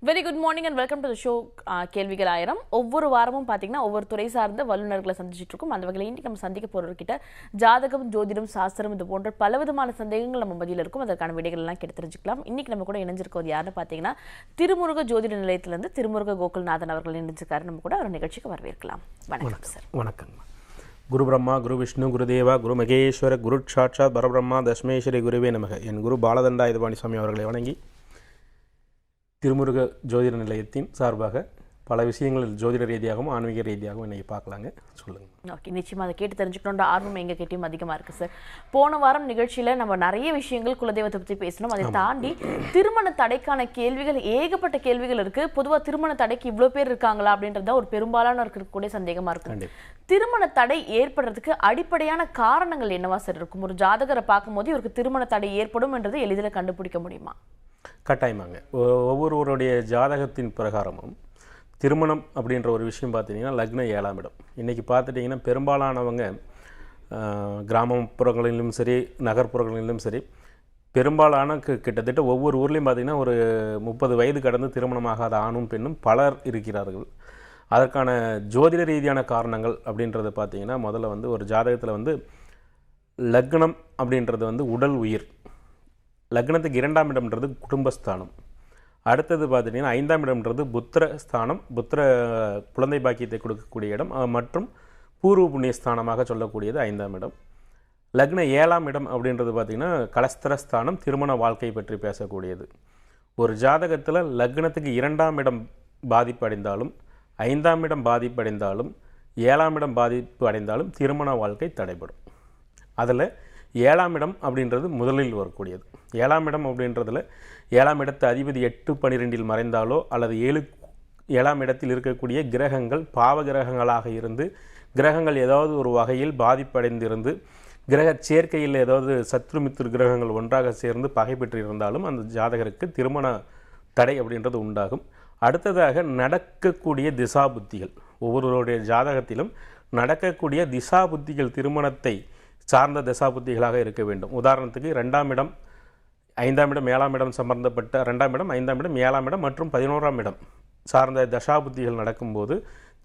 Very good morning and welcome to the show கேள்விகள் ஆயிரம். ஒவ்வொரு வாரமும் பார்த்தீங்கன்னா ஒவ்வொரு துறை சார்ந்த வல்லுநர்களை சந்திச்சுட்டு இருக்கோம். அந்த வகையில் இன்னைக்கு நம்ம சந்திக்க போறவர்கிட்ட ஜாதகம், ஜோதிடம், சாஸ்திரம் இது போன்ற பலவிதமான சந்தேகங்கள் நம்ம மத்தியில் இருக்கும். அதற்கான விடைகள் எல்லாம் கேட்டு தெரிஞ்சுக்கலாம். இன்னைக்கு நம்ம கூட இணைஞ்சிருக்கோம் யாருன்னு பார்த்தீங்கன்னா திருமுருக ஜோதிட நிலையத்திலிருந்து திருமுருக கோகுல்நாதன் அவர்கள் இணைஞ்சிருக்காரு. நம்ம கூட அவர் நிகழ்ச்சிக்கு வரவேற்கலாம். வணக்கம் சார். வணக்கம். குரு பிரம்மா, குரு விஷ்ணு, குருதேவா, குரு மகேஸ்வர, குரு சாட்சாத் பரபிரம்மா தஸ்மேஸ்வரி குருவே நமக. என் குரு பாலதண்டாயுதபாணி சுவாமி அவர்களை வணங்கி திருமுருக ஜோதிட நிலையத்தின் சார்பாக பல விஷயங்கள் ஜோதிட ரீதியாகவும் ஆன்மீக ரீதியாகவும் இன்னைக்கு பார்க்கலாங்க. சொல்லுங்கள். ஓகே, நிச்சயமாக அதை கேட்டு தெரிஞ்சுக்கணுன்ற ஆர்வம் எங்கள் கிட்டேயும் அதிகமாக இருக்குது சார். போன வாரம் நிகழ்ச்சியில் நம்ம நிறைய விஷயங்கள் குலதெய்வத்தை பற்றி பேசணும். அதை தாண்டி திருமண தடைக்கான கேள்விகள், ஏகப்பட்ட கேள்விகள் இருக்குது. பொதுவாக திருமண தடைக்கு இவ்வளோ பேர் இருக்காங்களா அப்படின்றத ஒரு பெரும்பாலான இருக்கக்கூடிய சந்தேகமாக இருக்கும். திருமண தடை ஏற்படுறதுக்கு அடிப்படையான காரணங்கள் என்னவா சார் இருக்கும்? ஒரு ஜாதகரை பார்க்கும்போது இவருக்கு திருமண தடை ஏற்படும் என்றதை எளிதில் கண்டுபிடிக்க முடியுமா? கட்டாயமாங்க. ஒவ்வொருவருடைய ஜாதகத்தின் பிரகாரமும் திருமணம் அப்படின்ற ஒரு விஷயம் பார்த்தீங்கன்னா லக்ன 7ஆம் இடம். இன்றைக்கி பார்த்துட்டிங்கன்னா பெரும்பாலானவங்க கிராமப்புறங்களிலும் சரி நகர்ப்புறங்களிலும் சரி பெரும்பாலான கிட்டத்தட்ட ஒவ்வொரு ஊர்லேயும் பார்த்திங்கன்னா ஒரு 30 வயது கடந்து திருமணமாகாத ஆணும் பெண்ணும் பலர் இருக்கிறார்கள். அதற்கான ஜோதிட ரீதியான காரணங்கள் அப்படின்றது பார்த்திங்கன்னா முதல்ல ஒரு ஜாதகத்தில் லக்னம் அப்படின்றது உடல் உயிர். லக்னத்துக்கு 2ஆம் இடம்ன்றது குடும்பஸ்தானம். அடுத்தது பார்த்துட்டிங்கன்னா 5ஆம் இடம்ன்றது புத்திர ஸ்தானம், புத்திர குழந்தை பாக்கியத்தை கொடுக்கக்கூடிய இடம் மற்றும் பூர்வ புண்ணிய ஸ்தானமாக சொல்லக்கூடியது 5ஆம் இடம். லக்ன 7ஆம் இடம் அப்படின்றது பார்த்திங்கன்னா கலஸ்திரஸ்தானம், திருமண வாழ்க்கை பற்றி பேசக்கூடியது. ஒரு ஜாதகத்தில் லக்னத்துக்கு 2ஆம் இடம் பாதிப்பு அடைந்தாலும் 5ஆம் இடம் பாதிப்பு அடைந்தாலும் 7ஆம் இடம் பாதிப்பு அடைந்தாலும் திருமண வாழ்க்கை தடைபடும். அதில் 7ஆம் இடம் அப்படின்றது முதலில் வரக்கூடியது. 7ஆம் இடம் அப்படின்றதில் 7ஆம் இடத்து அதிபதி 8-12 மறைந்தாலோ அல்லது 7ஆம் இடத்தில் இருக்கக்கூடிய கிரகங்கள் பாவ கிரகங்களாக இருந்து கிரகங்கள் ஏதாவது ஒரு வகையில் பாதிப்படைந்திருந்து கிரக சேர்க்கையில் ஏதாவது சத்ருமித்ரு கிரகங்கள் ஒன்றாக சேர்ந்து பகை பெற்று இருந்தாலும் அந்த ஜாதகருக்கு திருமண தடை அப்படின்றது உண்டாகும். அடுத்ததாக நடக்கக்கூடிய திசா புத்திகள், ஒவ்வொருவருடைய ஜாதகத்திலும் நடக்கக்கூடிய திசா புத்திகள் திருமணத்தை சார்ந்த திசா புத்திகளாக இருக்க வேண்டும். உதாரணத்துக்கு 2ஆம் இடம், 5ஆம் இடம், 7ஆம் இடம் சம்பந்தப்பட்ட 2ஆம் இடம், 5ஆம் இடம், 7ஆம் இடம் மற்றும் 11ஆம் இடம் சார்ந்த தசா புத்திகள் நடக்கும்போது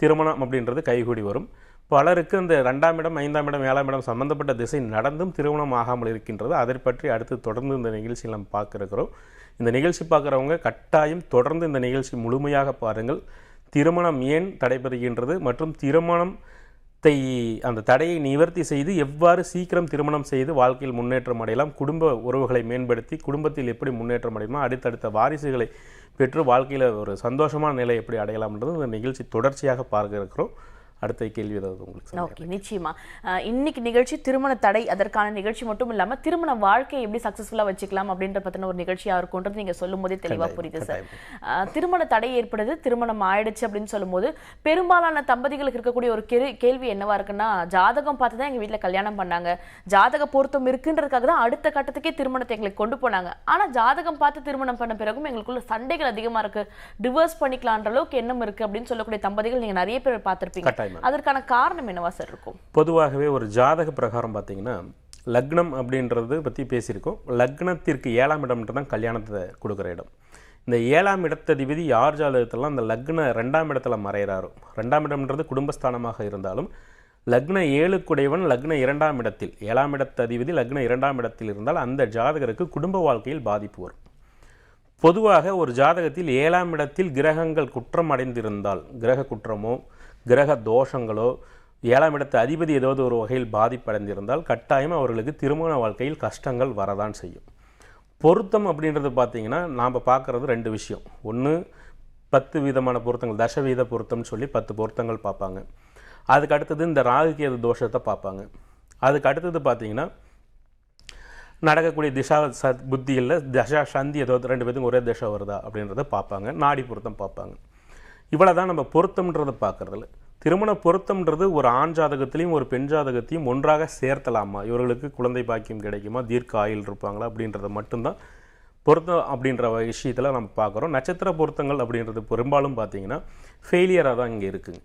திருமணம் அப்படின்றது கைகூடி வரும். பலருக்கு இந்த 2ஆம் இடம், 5ஆம் இடம், 7ஆம் இடம் சம்பந்தப்பட்ட திசை நடந்தும் திருமணம் ஆகாமல் இருக்கின்றது. அதை பற்றி அடுத்து தொடர்ந்து இந்த நிகழ்ச்சியில் நம்ம பார்க்குறோம். இந்த நிகழ்ச்சி பார்க்குறவங்க கட்டாயம் தொடர்ந்து இந்த நிகழ்ச்சி முழுமையாக பாருங்கள். திருமணம் ஏன் தடைபெறுகின்றது மற்றும் அந்த தடையை நிவர்த்தி செய்து எவ்வாறு சீக்கிரம் திருமணம் செய்து வாழ்க்கையில் முன்னேற்றம் அடையலாம், குடும்ப உறவுகளை மேம்படுத்தி குடும்பத்தில் எப்படி முன்னேற்றம் அடையலாம், அடுத்தடுத்த வாரிசுகளை பெற்று வாழ்க்கையில் ஒரு சந்தோஷமான நிலை எப்படி அடையலாம்ன்றது இந்த நிகழ்ச்சி தொடர்ச்சியாக பார்க்க இருக்கிறோம். அடுத்த கேள்வி ஏதாவது உங்களுக்கு? ஓகே, நிச்சயமா. இன்னைக்கு நிகழ்ச்சி திருமண தடை, அதற்கான நிகழ்ச்சி மட்டும் இல்லாமல் திருமண வாழ்க்கையை எப்படி சக்ஸஸ்ஃபுல்லாக வச்சுக்கலாம் அப்படின்ற பற்றின ஒரு நிகழ்ச்சியாக இருக்கும்ன்றது நீங்கள் சொல்லும் போதே தெளிவாக புரியுது சார். திருமண தடை ஏற்படுது, திருமணம் ஆயிடுச்சு அப்படின்னு சொல்லும்போது பெரும்பாலான தம்பதிகளுக்கு இருக்கக்கூடிய ஒரு கேள்வி என்னவா இருக்குன்னா, ஜாதகம் பார்த்து தான் எங்கள் வீட்டில் கல்யாணம் பண்ணாங்க, ஜாதக பொருத்தம் இருக்குன்றதுக்காக தான் அடுத்த கட்டத்துக்கே திருமணத்தை எங்களுக்கு கொண்டு போனாங்க, ஆனால் ஜாதகம் பார்த்து திருமணம் பண்ண பிறகும் எங்களுக்குள்ள சண்டைகள் அதிகமாக இருக்குது, டிவோர்ஸ் பண்ணிக்கலான்ற அளவுக்கு எண்ணம் இருக்குது அப்படின்னு சொல்லக்கூடிய தம்பதிகள் நீங்கள் நிறைய பேர் பார்த்துருப்பீங்க. அதற்கான காரணம் என்னவா சார் இருக்கும்? பொதுவாகவே ஒரு ஜாதக பிரகாரம் பார்த்தீங்கன்னா லக்னம் அப்படின்றது பற்றி பேசியிருக்கோம். லக்னத்திற்கு 7ஆம் இடம்ன்றது தான் கல்யாணத்தை கொடுக்குற இடம். இந்த 7ஆம் இடத்ததிபதி யார் ஜாதகத்திலாம் அந்த லக்ன 2ஆம் இடத்துல மறைகிறாரோ, 2ஆம் இடம்ன்றது குடும்பஸ்தானமாக இருந்தாலும் லக்ன 7க்குடையவன் லக்ன 2ஆம் இடத்தில், 7ஆம் இடத்ததிபதி லக்ன 2ஆம் இடத்தில் இருந்தால் அந்த ஜாதகருக்கு குடும்ப வாழ்க்கையில் பாதிப்பு வரும். பொதுவாக ஒரு ஜாதகத்தில் 7ஆம் இடத்தில் கிரகங்கள் குற்றம் அடைந்திருந்தால், கிரக குற்றமோ கிரக தோஷங்களோ 7ஆம் இடத்து அதிபதி ஏதாவது ஒரு வகையில் பாதிப்படைந்திருந்தால் கட்டாயம் அவர்களுக்கு திருமண வாழ்க்கையில் கஷ்டங்கள் வரதான் செய்யும். பொருத்தம் அப்படின்றது பார்த்திங்கன்னா நாம் பார்க்குறது 2 விஷயம். ஒன்று 10 விதமான பொருத்தங்கள், தசவீத பொருத்தம்னு சொல்லி 10 பொருத்தங்கள் பார்ப்பாங்க. அதுக்கு அடுத்தது இந்த ராகுகேது தோஷத்தை பார்ப்பாங்க. அதுக்கு அடுத்தது பார்த்திங்கன்னா நடக்கக்கூடிய திசா புத்திகளில் தசா சந்தி ஏதாவது 2 பேருக்கும் ஒரே திசை வருதா அப்படின்றத பார்ப்பாங்க. நாடி பொருத்தம் பார்ப்பாங்க. இவ்வளோ தான் நம்ம பொருத்தம்ன்றதை பார்க்குறதில்ல. திருமண பொருத்தம்ன்றது ஒரு ஆண் ஜாதகத்திலையும் ஒரு பெண் ஜாதகத்தையும் ஒன்றாக சேர்த்தலாமா, இவர்களுக்கு குழந்தை பாக்கியம் கிடைக்குமா, தீர்க்க ஆயுள் இருப்பாங்களா அப்படின்றத மட்டும்தான் பொருத்தம் அப்படின்ற விஷயத்தில் நம்ம பார்க்குறோம். நட்சத்திர பொருத்தங்கள் அப்படின்றது பெரும்பாலும் பார்த்திங்கன்னா ஃபெயிலியராக தான் இங்கே இருக்குங்க.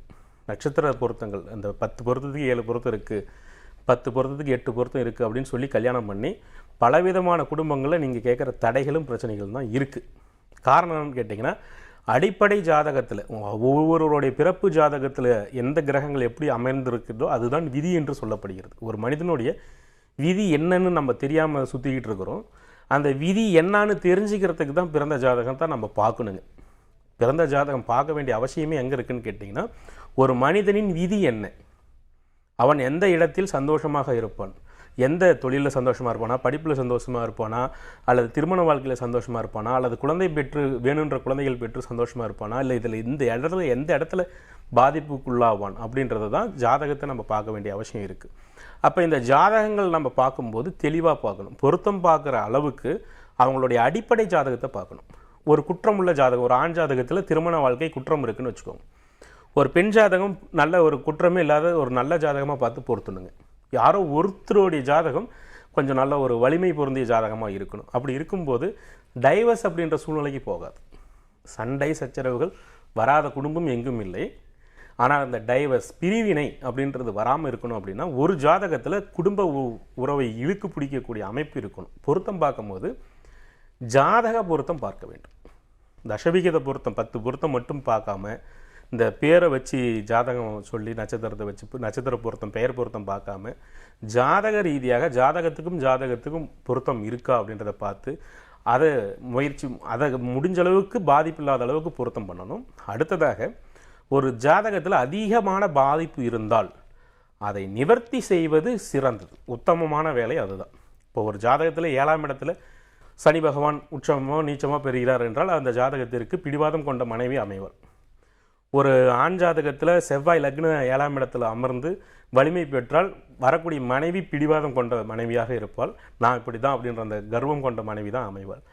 நட்சத்திர பொருத்தங்கள் அந்த 10 பொருத்தத்துக்கு 7 பொருத்தம் இருக்குது, 10 பொருத்தத்துக்கு 8 பொருத்தம் இருக்குது அப்படின்னு சொல்லி கல்யாணம் பண்ணி பலவிதமான குடும்பங்களில் நீங்கள் கேட்குற தடைகளும் பிரச்சனைகளும் தான் இருக்குது. காரணம் என்னன்னு கேட்டிங்கன்னா அடிப்படை ஜாதகத்தில் ஒவ்வொருவருடைய பிறப்பு ஜாதகத்தில் எந்த கிரகங்கள் எப்படி அமைந்திருக்கிறதோ அதுதான் விதி என்று சொல்லப்படுகிறது. ஒரு மனிதனுடைய விதி என்னன்னு நம்ம தெரியாமல் சுற்றிக்கிட்டு இருக்கிறோம். அந்த விதி என்னான்னு தெரிஞ்சுக்கிறதுக்கு தான் பிறந்த ஜாதகம் தான் நம்ம பார்க்கணுங்க. பிறந்த ஜாதகம் பார்க்க வேண்டிய அவசியமே எங்கே இருக்குன்னு கேட்டிங்கன்னா, ஒரு மனிதனின் விதி என்ன, அவன் எந்த இடத்தில் சந்தோஷமாக இருப்பான், எந்த தொழிலில் சந்தோஷமாக இருப்பானா, படிப்பில் சந்தோஷமாக இருப்பானா, அல்லது திருமண வாழ்க்கையில் சந்தோஷமாக இருப்பானா, அல்லது குழந்தை பெற்று வேணுன்ற குழந்தைகள் பெற்று சந்தோஷமாக இருப்பானா, இல்லை இதில் எந்த இடத்துல பாதிப்புக்குள்ளாவான் அப்படின்றது தான் ஜாதகத்தை நம்ம பார்க்க வேண்டிய அவசியம் இருக்குது. அப்போ இந்த ஜாதகங்கள் நம்ம பார்க்கும்போது தெளிவாக பார்க்கணும். பொருத்தம் பார்க்குற அளவுக்கு அவங்களுடைய அடிப்படை ஜாதகத்தை பார்க்கணும். ஒரு குற்றம் உள்ள ஜாதகம், ஒரு ஆண் ஜாதகத்தில் திருமண வாழ்க்கை குற்றம் இருக்குன்னு வச்சுக்கோங்க. ஒரு பெண் ஜாதகம் நல்ல ஒரு குற்றமே இல்லாத ஒரு நல்ல ஜாதகமாக பார்த்து பொருத்தணுங்க. யாரோ ஒருத்தருடைய ஜாதகம் கொஞ்சம் நல்ல ஒரு வலிமை பொருந்திய ஜாதகமாக இருக்கணும். அப்படி இருக்கும்போது டைவர்ஸ் அப்படின்ற சூழ்நிலைக்கு போகாது. சண்டை சச்சரவுகள் வராத குடும்பம் எங்கும் இல்லை. ஆனால் அந்த டைவர்ஸ் பிரிவினை அப்படின்றது வராமல் இருக்கணும் அப்படின்னா ஒரு ஜாதகத்தில் குடும்ப உறவை இழுக்கு பிடிக்கக்கூடிய அமைப்பு இருக்கணும். பொருத்தம் பார்க்கும்போது ஜாதக பொருத்தம் பார்க்க வேண்டும். தசவிகித பொருத்தம் 10 பொருத்தம் மட்டும் பார்க்காம இந்த பேரை வச்சு ஜாதகம் சொல்லி நட்சத்திரத்தை வச்சு நட்சத்திர பொருத்தம் பெயர் பொருத்தம் பார்க்காம ஜாதக ரீதியாக ஜாதகத்துக்கும் பொருத்தம் இருக்கா அப்படின்றத பார்த்து அதை முடிஞ்ச அளவுக்கு பாதிப்பு இல்லாத அளவுக்கு பொருத்தம் பண்ணணும். அடுத்ததாக ஒரு ஜாதகத்தில் அதிகமான பாதிப்பு இருந்தால் அதை நிவர்த்தி செய்வது சிறந்தது, உத்தமமான வேலை அதுதான். இப்போ ஒரு ஜாதகத்தில் 7ஆம் இடத்துல சனி பகவான் உச்சமோ நீச்சமோ பெறுகிறார் என்றால் அந்த ஜாதகத்திற்கு பிடிவாதம் கொண்ட மனைவி அமைவார். ஒரு ஆண் ஜாதகத்தில் செவ்வாய் லக்ன 7ஆம் இடத்துல அமர்ந்து வலிமை பெற்றால் வரக்கூடிய மனைவி பிடிவாதம் கொண்ட மனைவியாக இருப்பாள். நான் இப்படி தான் அப்படின்ற அந்த கர்வம் கொண்ட மனைவி தான் அமைவாள்.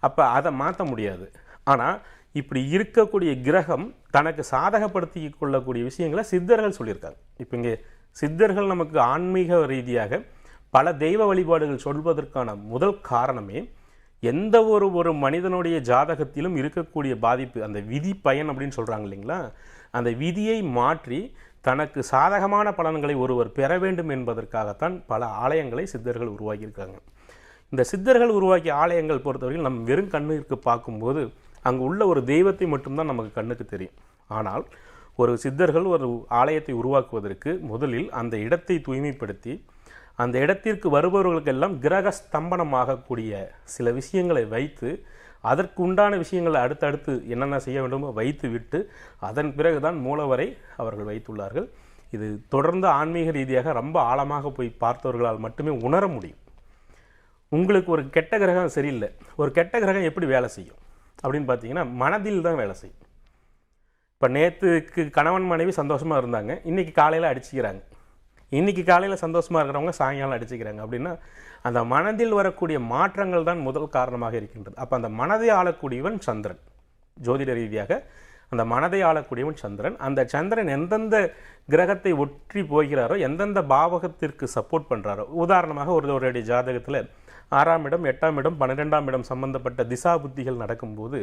அப்போ அதை மாற்ற முடியாது. ஆனால் இப்படி இருக்கக்கூடிய கிரகம் தனக்கு சாதகப்படுத்தி கொள்ளக்கூடிய விஷயங்களை சித்தர்கள் சொல்லியிருக்காங்க. இப்போ இங்கே சித்தர்கள் நமக்கு ஆன்மீக ரீதியாக பல தெய்வ வழிபாடுகள் சொல்வதற்கான முதல் காரணமே எந்த ஒரு மனிதனுடைய ஜாதகத்திலும் இருக்கக்கூடிய பாதிப்பு, அந்த விதி பயன் அப்படின்னு சொல்கிறாங்க இல்லைங்களா, அந்த விதியை மாற்றி தனக்கு சாதகமான பலன்களை ஒருவர் பெற வேண்டும் என்பதற்காகத்தான் பல ஆலயங்களை சித்தர்கள் உருவாக்கியிருக்காங்க. இந்த சித்தர்கள் உருவாக்கிய ஆலயங்கள் பொறுத்தவரையில் நம்ம வெறும் கண்ணுக்கு பார்க்கும்போது அங்கே உள்ள ஒரு தெய்வத்தை மட்டும்தான் நமக்கு கண்ணுக்கு தெரியும். ஆனால் ஒரு சித்தர்கள் ஒரு ஆலயத்தை உருவாக்குவதற்கு முதலில் அந்த இடத்தை தூய்மைப்படுத்தி அந்த இடத்திற்கு வருபவர்களுக்கெல்லாம் கிரக ஸ்தம்பனமாகக்கூடிய சில விஷயங்களை வைத்து அதற்கு உண்டான விஷயங்களை அடுத்தடுத்து என்னென்ன செய்ய வேண்டுமோ வைத்து விட்டு அதன் பிறகுதான் மூலவரை அவர்கள் வைத்துள்ளார்கள். இது தொடர்ந்து ஆன்மீக ரீதியாக ரொம்ப ஆழமாக போய் பார்த்தவர்களால் மட்டுமே உணர முடியும். உங்களுக்கு ஒரு கெட்ட கிரகம் சரியில்லை, ஒரு கெட்ட கிரகம் எப்படி வேலை செய்யும் அப்படின்னு பார்த்தீங்கன்னா மனதில் தான் வேலை செய்யும். இப்போ நேற்றுக்கு கணவன் மனைவி சந்தோஷமாக இருந்தாங்க, இன்றைக்கி காலையில் அடிச்சுக்கிறாங்க. இன்றைக்கி காலையில் சந்தோஷமாக இருக்கிறவங்க சாயங்காலம் அடிச்சுக்கிறாங்க. அப்படின்னா அந்த மனதில் வரக்கூடிய மாற்றங்கள் தான் முதல் காரணமாக இருக்கின்றது. அப்போ அந்த மனதை ஆளக்கூடியவன் சந்திரன். ஜோதிட ரீதியாக அந்த மனதை ஆளக்கூடியவன் சந்திரன். அந்த சந்திரன் எந்தெந்த கிரகத்தை ஒற்றி போகிறாரோ, எந்தெந்த பாவகத்திற்கு சப்போர்ட் பண்ணுறாரோ, உதாரணமாக ஒருவருடைய ஜாதகத்தில் 6ஆம் இடம் 8ஆம் இடம் 12ஆம் இடம் சம்பந்தப்பட்ட திசா புத்திகள் நடக்கும்போது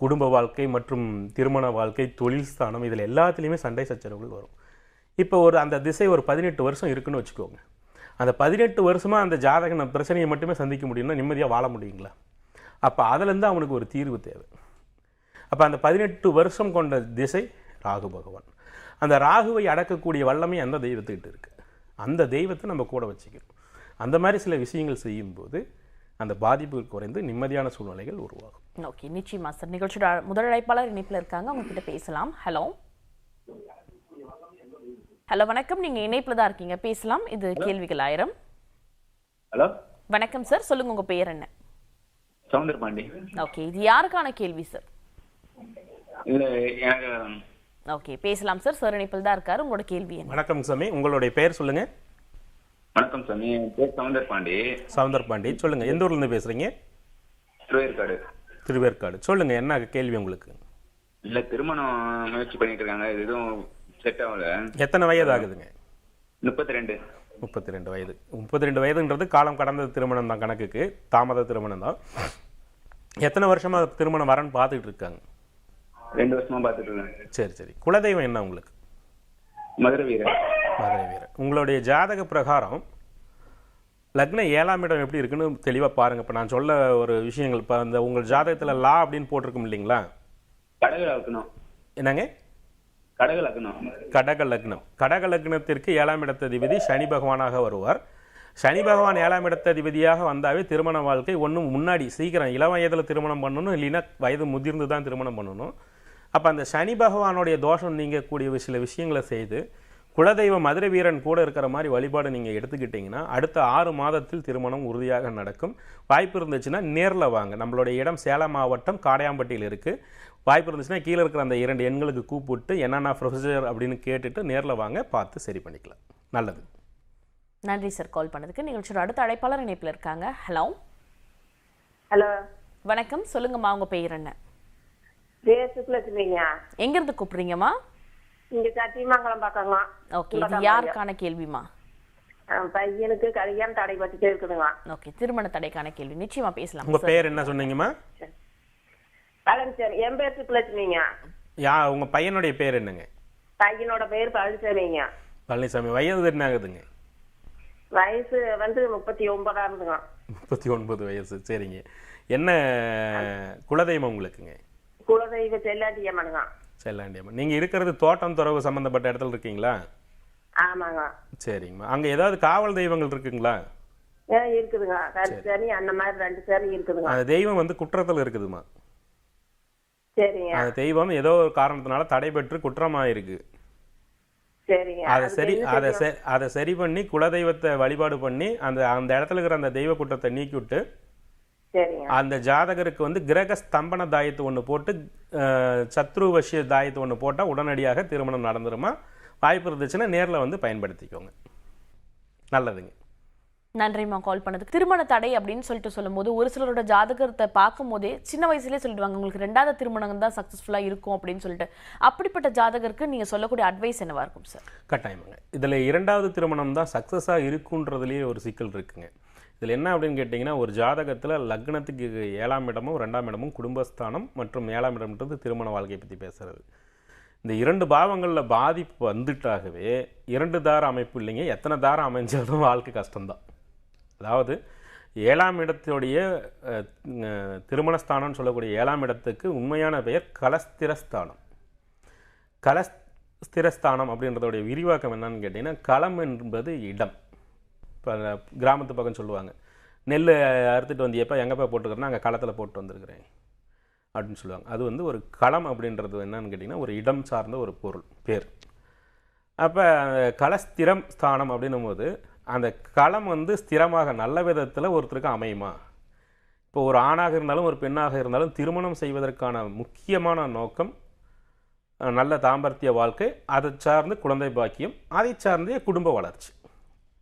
குடும்ப வாழ்க்கை மற்றும் திருமண வாழ்க்கை, தொழில் ஸ்தானம், இதில் எல்லாத்துலேயுமே சண்டை சச்சரவுகள் வரும். இப்போ அந்த திசை ஒரு 18 வருஷம் இருக்குன்னு வச்சுக்கோங்க. அந்த 18 வருஷமாக அந்த ஜாதக பிரச்சனையை மட்டுமே சந்திக்க முடியும்னா நிம்மதியாக வாழ முடியுங்களா? அப்போ அதிலேருந்து அவனுக்கு ஒரு தீர்வு தேவை. அப்போ அந்த 18 வருஷம் கொண்ட திசை ராகு பகவான். அந்த ராகுவை அடக்கக்கூடிய வல்லமை அந்த தெய்வத்துக்கிட்ட இருக்குது. அந்த தெய்வத்தை நம்ம கூட வச்சுக்கிறோம். அந்த மாதிரி சில விஷயங்கள் செய்யும்போது அந்த பாதிப்பு குறைந்து நிம்மதியான சூழ்நிலைகள் உருவாகும். ஓகே, நிச்சயமா சார். நிகழ்ச்சியோட முதல் அழைப்பாளர் இணைப்பில் இருக்காங்க, அவங்க கிட்ட பேசலாம். ஹலோ ஹலோ வணக்கம், நீங்க இணைப்புல தான் இருக்கீங்க, பேசலாம். இது கேள்விகள் 1000. ஹலோ வணக்கம் சார், சொல்லுங்க உங்க பெயர் என்ன? சவுந்தர் பாண்டி. ஓகே, இது யாருக்கான கேள்வி சார்? ஓகே, பேசலாம் சார். சார் இணைப்பில் தான் இருக்காரு, உங்களோட கேள்வி என்ன? வணக்கம் சாமி, உங்களுடைய பெயர் சொல்லுங்க. வணக்கம் சாமி, பேர் சவுந்தர் பாண்டி. சவுந்தர் பாண்டி, சொல்லுங்க. எந்த ஊர்ல இருந்து பேசுறீங்க? திருவேற்காடு. திருவேற்காடு, சொல்லுங்க. என்ன கேள்வி உங்களுக்கு? இல்ல, திருமணம் முயற்சி பண்ணிட்டு இருக்காங்க, இது எதுவும் செட் ஆகல. எத்தனை வயது ஆகுதுங்க? 32. 32 வயது. 32 வயதுன்றது காலம் கடந்த திருமணம் தான், கணக்குக்கு தாமத திருமணம் தான். எத்தனை வருஷமா திருமணம் வரன்னு பார்த்துட்டு இருக்காங்க? 2 வருஷமா பார்த்துட்டு இருக்காங்க. சரி சரி. குலதெய்வம் என்ன உங்களுக்கு? மதுரை வீரர். மதுரை வீரர். உங்களுடைய ஜாதக பிரகாரம் லக்ன 7ஆம் இடம் எப்படி இருக்குன்னு தெளிவாக பாருங்கள். இப்போ நான் சொல்ல ஒரு விஷயங்கள், இப்போ அந்த உங்கள் ஜாதகத்தில் லா அப்படின்னு போட்டிருக்கும் இல்லைங்களா, கடக லக்னம். என்னங்க? கடக லக்னம். கடக லக்னம். கடக லக்னத்திற்கு 7ஆம் இடத்ததிபதி சனி பகவானாக வருவார். சனி பகவான் 7ஆம் இடத்ததிபதியாக வந்தாவே திருமண வாழ்க்கை ஒன்றும் முன்னாடி சீக்கிரம் இளம் வயதில் திருமணம் பண்ணணும், இல்லைன்னா வயது முதிர்ந்து தான் திருமணம் பண்ணணும். அப்போ அந்த சனி பகவானுடைய தோஷம் நீங்கக்கூடிய சில விஷயங்களை செய்து குலதெய்வ மதுரை வீரன் கூட இருக்கிற மாதிரி வழிபாடு நீங்கள் எடுத்துக்கிட்டிங்கன்னா அடுத்த 6 மாதத்தில் திருமணம் உறுதியாக நடக்கும். வாய்ப்பு இருந்துச்சுன்னா நேரில் வாங்க. நம்மளுடைய இடம் சேலம் மாவட்டம் காடையாம்பட்டியில் இருக்குது. வாய்ப்பு இருந்துச்சுன்னா கீழே இருக்கிற அந்த 2 எண்களுக்கு கூப்பிட்டு என்னென்ன ப்ரொசீஜர் அப்படின்னு கேட்டுட்டு நேரில் வாங்க, பார்த்து சரி பண்ணிக்கலாம். நல்லது. நன்றி சார் கால் பண்ணதுக்கு. நிகழ்ச்சியோட அடுத்த அழைப்பாளர் இணைப்பில் இருக்காங்க. ஹலோ. ஹலோ, வணக்கம். சொல்லுங்கம்மா, உங்க பெயர் என்ன? எங்க இருந்து கூப்பிடுறீங்கம்மா? இங்க சத்தியமங்கலம் பக்கங்க. ஓகே, இது யாருக்கான கேள்விமா? பையனுக்கு கல்யாணம் தடைபட்டு இருக்குதுங்க. ஓகே, திருமண தடைக்கான கேள்வி நிச்சயமா பேசலாம். உங்க பேர் என்ன சொன்னீங்கம்மா? பழனிசாமி. என் பேர் சுப்புலட்சுமிங்க. உங்க பையனுடைய பேர் என்னங்க? பையனோட பேர் பழனிசாமிங்க. பழனிசாமி. வயது என்ன ஆகுதுங்க? வயசு 39 ஆகுதுங்க. 39 வயசு. சரிங்க. என்ன குலதெய்வம் உங்களுக்குங்க? குலதெய்வ செல்லாண்டியம்மனுங்க. செல்லாண்டியம்மன். நீங்க இருக்கிறது தோட்டம் துறவு சம்பந்தப்பட்ட இடத்துல இருக்கீங்களா? ஆமாங்க. சரிங்கம்மா. அங்க ஏதாவது காவல் தெய்வங்கள் இருக்குங்களா? இருக்குதுங்க. சனி அந்த மாதிரி 2 சனி இருக்குதுங்க. அந்த தெய்வம் வந்து குற்றத்தில் இருக்குதுமா. சரிங்க. அந்த தெய்வம் ஏதோ ஒரு காரணத்தினால தடைபெற்று குற்றமாயிருக்கு. சரிங்க. அதை சரி பண்ணி குலதெய்வத்தை வழிபாடு பண்ணி அந்த இடத்துல இருக்கிற அந்த தெய்வ குற்றத்தை நீக்கிவிட்டு அந்த ஜாதகருக்கு வந்து கிரக ஸ்தம்பன தாயத்து ஒன்று போட்டு சத்ருவசிய தாயத்து ஒன்று போட்டால் உடனடியாக திருமணம் நடந்துருமா. வாய்ப்பு இருந்துச்சுன்னா நேரில் வந்து பயன்படுத்திக்கோங்க. நல்லதுங்க. நன்றிம்மா கால் பண்ணதுக்கு. திருமண தடை அப்படின்னு சொல்லும்போது ஒரு சிலரோட ஜாதகத்தை பார்க்கும் போதே சின்ன வயசுலேயே சொல்லிடுவாங்க உங்களுக்கு 2வது திருமணம் தான் சக்ஸஸ்ஃபுல்லாக இருக்கும் அப்படின்னு சொல்லிட்டு. அப்படிப்பட்ட ஜாதகருக்கு நீங்கள் சொல்லக்கூடிய அட்வைஸ் என்னவா இருக்கும் சார்? கட்டாயமாங்க. இதில் 2வது திருமணம் தான் சக்ஸஸாக இருக்குன்றதுலேயே ஒரு சிக்கல் இருக்குங்க. இதில் என்ன அப்படின்னு கேட்டிங்கன்னா, ஒரு ஜாதகத்தில் லக்னத்துக்கு 7ஆம் இடமும் 2ஆம் இடமும் குடும்பஸ்தானம் மற்றும் 7ஆம் இடம்ன்றது திருமண வாழ்க்கையை பற்றி பேசுகிறது. இந்த 2 பாவங்களில் பாதிப்பு வந்துட்டாகவே 2 தார அமைப்பு இல்லைங்க, எத்தனை தாரம் அமைஞ்சாலும் வாழ்க்கை கஷ்டம்தான். அதாவது 7ஆம் இடத்துடைய திருமணஸ்தானம்னு சொல்லக்கூடிய 7ஆம் இடத்துக்கு உண்மையான பெயர் கலஸ்திரஸ்தானம். கலஸ்திரஸ்தானம் அப்படின்றதோடைய விரிவாக்கம் என்னன்னு கேட்டிங்கன்னா, களம் என்பது இடம். இப்போ கிராமத்து பக்கம் சொல்லுவாங்க, நெல் அறுத்துட்டு வந்தியப்போ எங்கேப்பா போட்டுக்கிறேன்னா அங்கே களத்தில் போட்டு வந்திருக்கிறேன் அப்படின்னு சொல்லுவாங்க. அது வந்து ஒரு களம் அப்படின்றது என்னன்னு கேட்டிங்கன்னா ஒரு இடம் சார்ந்த ஒரு பொருள் பேர். அப்போ கலஸ்திரம் ஸ்தானம் அப்படின்னும் போது அந்த களம் வந்து ஸ்திரமாக நல்ல விதத்தில் ஒருத்தருக்கு அமையுமா. இப்போ ஒரு ஆணாக இருந்தாலும் ஒரு பெண்ணாக இருந்தாலும் திருமணம் செய்வதற்கான முக்கியமான நோக்கம் நல்ல தாம்பத்திய வாழ்க்கை, அதை சார்ந்து குழந்தை பாக்கியம், அதை சார்ந்தே குடும்ப வளர்ச்சி.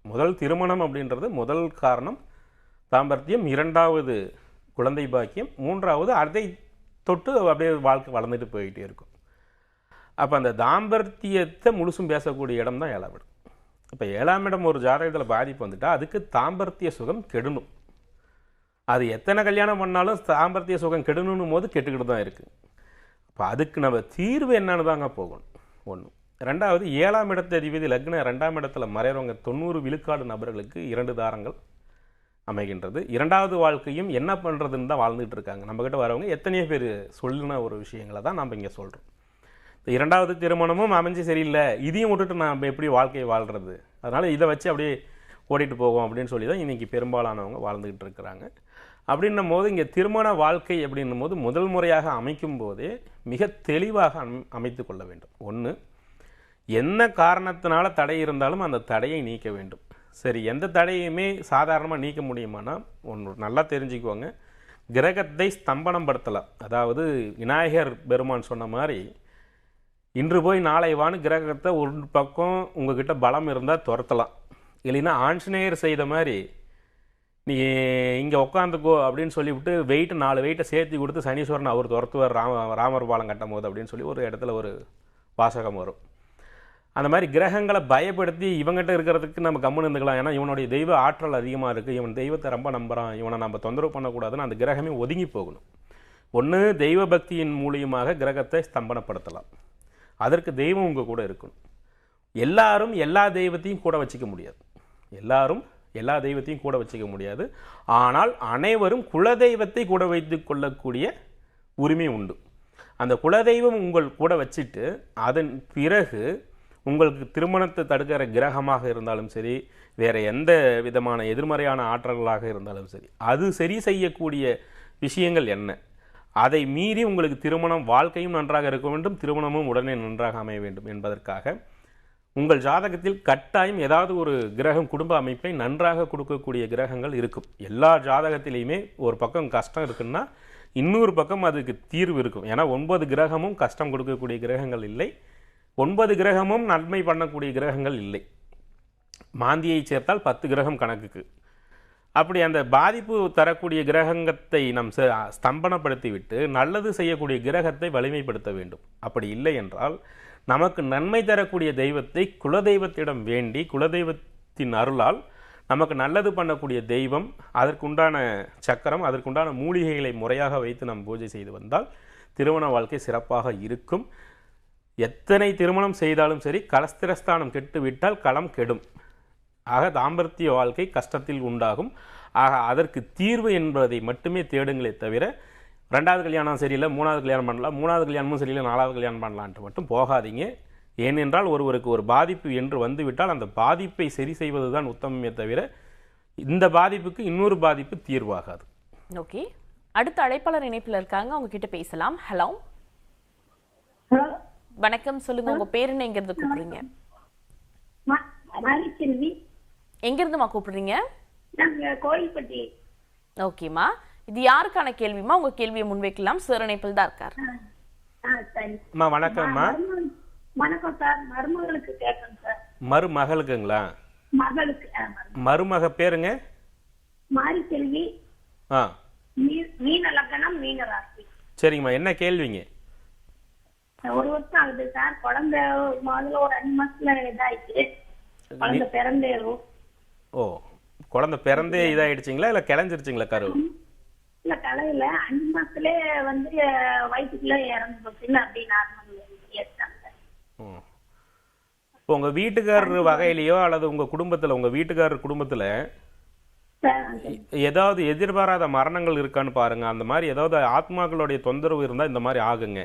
முதல் திருமணம் அப்படின்றது முதல் காரணம் தாம்பத்தியம், 2வது குழந்தை பாக்கியம், 3வது அதை தொட்டு அப்படியே வாழ்க்கை வளர்ந்துட்டு போயிட்டே இருக்கும். அப்போ அந்த தாம்பத்தியத்தை முழுசும் பேசக்கூடிய இடம் தான் 7ஆம் இடம். இப்போ 7ஆம் இடம் ஒரு ஜாதகத்தில் பாதிப்பு வந்துட்டால் அதுக்கு தாம்பத்திய சுகம் கெடணும். அது எத்தனை கல்யாணம் பண்ணாலும் தாம்பத்திய சுகம் கெடணும் போது கெட்டுக்கிட்டு தான் இருக்குது. அப்போ அதுக்கு நம்ம தீர்வு என்னன்னு தாங்க போகணும். 1. 2வது 7ஆம் இடத்து அதிபதி லக்ன 2ஆம் இடத்துல மறைறவங்க 90 விழுக்காடு நபர்களுக்கு 2 தாரங்கள் அமைகின்றது. 2வது வாழ்க்கையும் என்ன பண்ணுறதுன்னு தான் வாழ்ந்துட்டு இருக்காங்க. நம்மக்கிட்ட வரவங்க எத்தனையோ பேர் சொல்லின ஒரு விஷயங்களை தான் நம்ம இங்கே சொல்கிறோம். 2வது திருமணமும் அமைஞ்சு சரியில்லை, இதையும் விட்டுட்டு நம்ம எப்படி வாழ்க்கையை வாழ்கிறது, அதனால் இதை வச்சு அப்படியே ஓடிட்டு போகும் அப்படின்னு சொல்லி தான் இன்றைக்கி பெரும்பாலானவங்க வாழ்ந்துக்கிட்டு இருக்கிறாங்க. அப்படின்னும் போது இங்கே திருமண வாழ்க்கை அப்படின்னும் போது முதல் முறையாக அமைக்கும் போதே மிக தெளிவாக அமைத்து கொள்ள வேண்டும். 1, என்ன காரணத்தினால தடை இருந்தாலும் அந்த தடையை நீக்க வேண்டும். சரி, எந்த தடையுமே சாதாரணமாக நீக்க முடியுமானா ஒன்று நல்லா தெரிஞ்சுக்குவாங்க, கிரகத்தை ஸ்தம்பனம் படுத்தலாம். அதாவது விநாயகர் பெருமான் சொன்ன மாதிரி இன்று போய் நாளை வான்னு கிரகத்தை ஒரு பக்கம் உங்ககிட்ட பலம் இருந்தால் துரத்தலாம். இல்லைன்னா ஆஞ்சநேயர் செய்த மாதிரி நீ இங்கே உட்காந்துக்கோ அப்படின்னு சொல்லிவிட்டு 4 வெயிட்டை சேர்த்து கொடுத்து சனீஸ்வரன் அவர் துரத்துவார் ராமர் பாலம் கட்டும் போது அப்படின்னு சொல்லி ஒரு இடத்துல ஒரு வாசகம் வரும். அந்த மாதிரி கிரகங்களை பயப்படுத்தி இவங்ககிட்ட இருக்கிறதுக்கு நம்ம கம்முன்னு இருந்துக்கலாம். ஏன்னா இவனுடைய தெய்வ ஆற்றல் அதிகமாக இருக்குது, இவன் தெய்வத்தை ரொம்ப நம்புகிறான், இவனை நம்ம தொந்தரவு பண்ணக்கூடாதுன்னு அந்த கிரகமே ஒதுங்கி போகணும். 1, தெய்வ பக்தியின் மூலியமாக கிரகத்தை ஸ்தம்பனப்படுத்தலாம். அதற்கு தெய்வம் உங்கள் கூட இருக்கணும். எல்லாரும் எல்லா தெய்வத்தையும் கூட வச்சுக்க முடியாது. எல்லாரும் எல்லா தெய்வத்தையும் கூட வச்சுக்க முடியாது. ஆனால் அனைவரும் குலதெய்வத்தை கூட வைத்து கொள்ளக்கூடிய உரிமை உண்டு. அந்த குலதெய்வம் உங்கள் கூட வச்சுட்டு அதன் பிறகு உங்களுக்கு திருமணத்தை தடுக்கிற கிரகமாக இருந்தாலும் சரி, வேறு எந்த விதமான எதிர்மறையான ஆற்றல்களாக இருந்தாலும் சரி, அது சரி செய்யக்கூடிய விஷயங்கள் என்ன, அதை மீறி உங்களுக்கு திருமணம் வாழ்க்கையும் நன்றாக இருக்க வேண்டும், திருமணமும் உடனே நன்றாக அமைய வேண்டும் என்பதற்காக உங்கள் ஜாதகத்தில் கட்டாயம் ஏதாவது ஒரு கிரகம் குடும்ப அமைப்பை நன்றாக கொடுக்கக்கூடிய கிரகங்கள் இருக்கும். எல்லா ஜாதகத்திலையுமே ஒரு பக்கம் கஷ்டம் இருக்குன்னா இன்னொரு பக்கம் அதுக்கு தீர்வு இருக்கும். ஏன்னா 9 கிரகமும் கஷ்டம் கொடுக்கக்கூடிய கிரகங்கள் இல்லை, 9 கிரகமும் நன்மை பண்ணக்கூடிய கிரகங்கள் இல்லை. மாந்தியை சேர்த்தால் 10 கிரகம் கணக்குக்கு. அப்படி அந்த பாதிப்பு தரக்கூடிய கிரகத்தை நம் ஸ்தம்பனப்படுத்தி விட்டு நல்லது செய்யக்கூடிய கிரகத்தை வலிமைப்படுத்த வேண்டும். அப்படி இல்லை என்றால் நமக்கு நன்மை தரக்கூடிய தெய்வத்தை குலதெய்வத்திடம் வேண்டி, குலதெய்வத்தின் அருளால் நமக்கு நல்லது பண்ணக்கூடிய தெய்வம், அதற்குண்டான சக்கரம், அதற்குண்டான மூலிகைகளை முறையாக வைத்து நாம் பூஜை செய்து வந்தால் திருமண வாழ்க்கை சிறப்பாக இருக்கும். எத்தனை திருமணம் செய்தாலும் சரி, கலஸ்திரஸ்தானம் கெட்டுவிட்டால் களம் கெடும். ஆக தாம்பத்திய வாழ்க்கை கஷ்டத்தில் உண்டாகும். ஆக அதற்கு தீர்வு என்பதை மட்டுமே தேடுங்களே தவிர 2வது கல்யாணம் சரியில்லை 3வது கல்யாணம் பண்ணலாம், 3வது கல்யாணமும் சரியில்லை 4வது கல்யாணம் பண்ணலான்ட்டு மட்டும் போகாதீங்க. ஏனென்றால் ஒருவருக்கு ஒரு பாதிப்பு என்று வந்துவிட்டால் அந்த பாதிப்பை சரி செய்வது தான் உத்தமமே தவிர இந்த பாதிப்புக்கு இன்னொரு பாதிப்பு தீர்வாகாது. ஓகே, அடுத்த அழைப்பாளர் இணைப்பில் இருக்காங்க, அவங்க கிட்ட பேசலாம். ஹலோ வணக்கம், சொல்லுங்க உங்க பேர் என்ன, எங்க இருந்து கூப்பிடுறீங்க? எங்க இருந்துமா கூப்பிடுறீங்க? கோயில்பட்டி. ஓகேமா, இது யாருக்கான கேள்விமா? உங்க கேள்வியை முன்வைக்கலாம், சார் இணைப்பில் தான் இருக்கார். அம்மா வணக்கம்மா. வணக்கம் சார். மருமகளுக்கு கேட்கணும் சார். மருமகளுக்குங்களா? மகளுக்கு. மருமக பேருங்க? மாரிச்செல்வி. மீன லக்னம், மீன ராசி. சரிங்கம்மா, என்ன கேள்விங்க? 1 வருஷம் ஆகுது சார். குழந்தை முதல்ல ஒரு 5 மாசத்துல இதாயிடுச்சு. குழந்தை பிறந்தே. ஓ, குழந்தை பிறந்தே இதாயிடுச்சிங்களா இல்ல கிளஞ்சிருச்சுங்களா கரு? இல்ல கலையில 5 மாசத்துல வந்து வயிற்றுக்குள்ள இறந்து போச்சுன்னு அப்படி நார்மல். இப்போ உங்க வீட்டுக்காரர் வகையிலையோ அல்லது உங்க குடும்பத்துல, உங்க வீட்டுக்காரர் குடும்பத்துல ஏதாவது எதிர்பாராத மரணங்கள் இருக்கான்னு பாருங்க. அந்த மாதிரி ஏதாவது ஆத்மாக்களுடைய தொந்தரவு இருந்தா இந்த மாதிரி ஆகுங்க.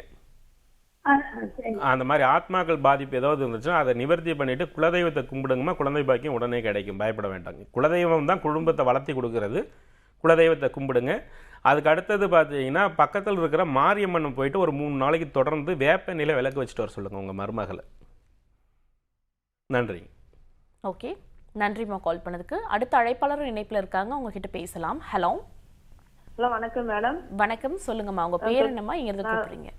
அந்த மாதிரி ஆத்மாக்கள் பாதிப்பு ஏதாவது இருந்துச்சுன்னா அதை நிவர்த்தி பண்ணிட்டு குலதெய்வத்தை கும்பிடுங்கம்மா, குழந்தை பாக்கியம் உடனே கிடைக்கும், பயப்பட வேண்டாங்க. குலதெய்வம் தான் குடும்பத்தை வளர்த்தி கொடுக்கறது, குலதெய்வத்தை கும்பிடுங்க. அதுக்கு அடுத்தது பார்த்தீங்கன்னா பக்கத்தில் இருக்கிற மாரியம்மன் போயிட்டு ஒரு 3 நாளைக்கு தொடர்ந்து வேப்ப நிலை விளக்கு வச்சுட்டு வர சொல்லுங்க உங்க மருமகளை. நன்றி. ஓகே, நன்றிம்மா கால் பண்ணதுக்கு. அடுத்த அழைப்பாளர் இணைப்பில் இருக்காங்க, அவங்க கிட்ட பேசலாம். ஹலோ ஹலோ வணக்கம் மேடம். வணக்கம், சொல்லுங்கம்மா உங்க பேர் என்னம்மா, எங்க இருந்து கூப்பிடுறீங்க?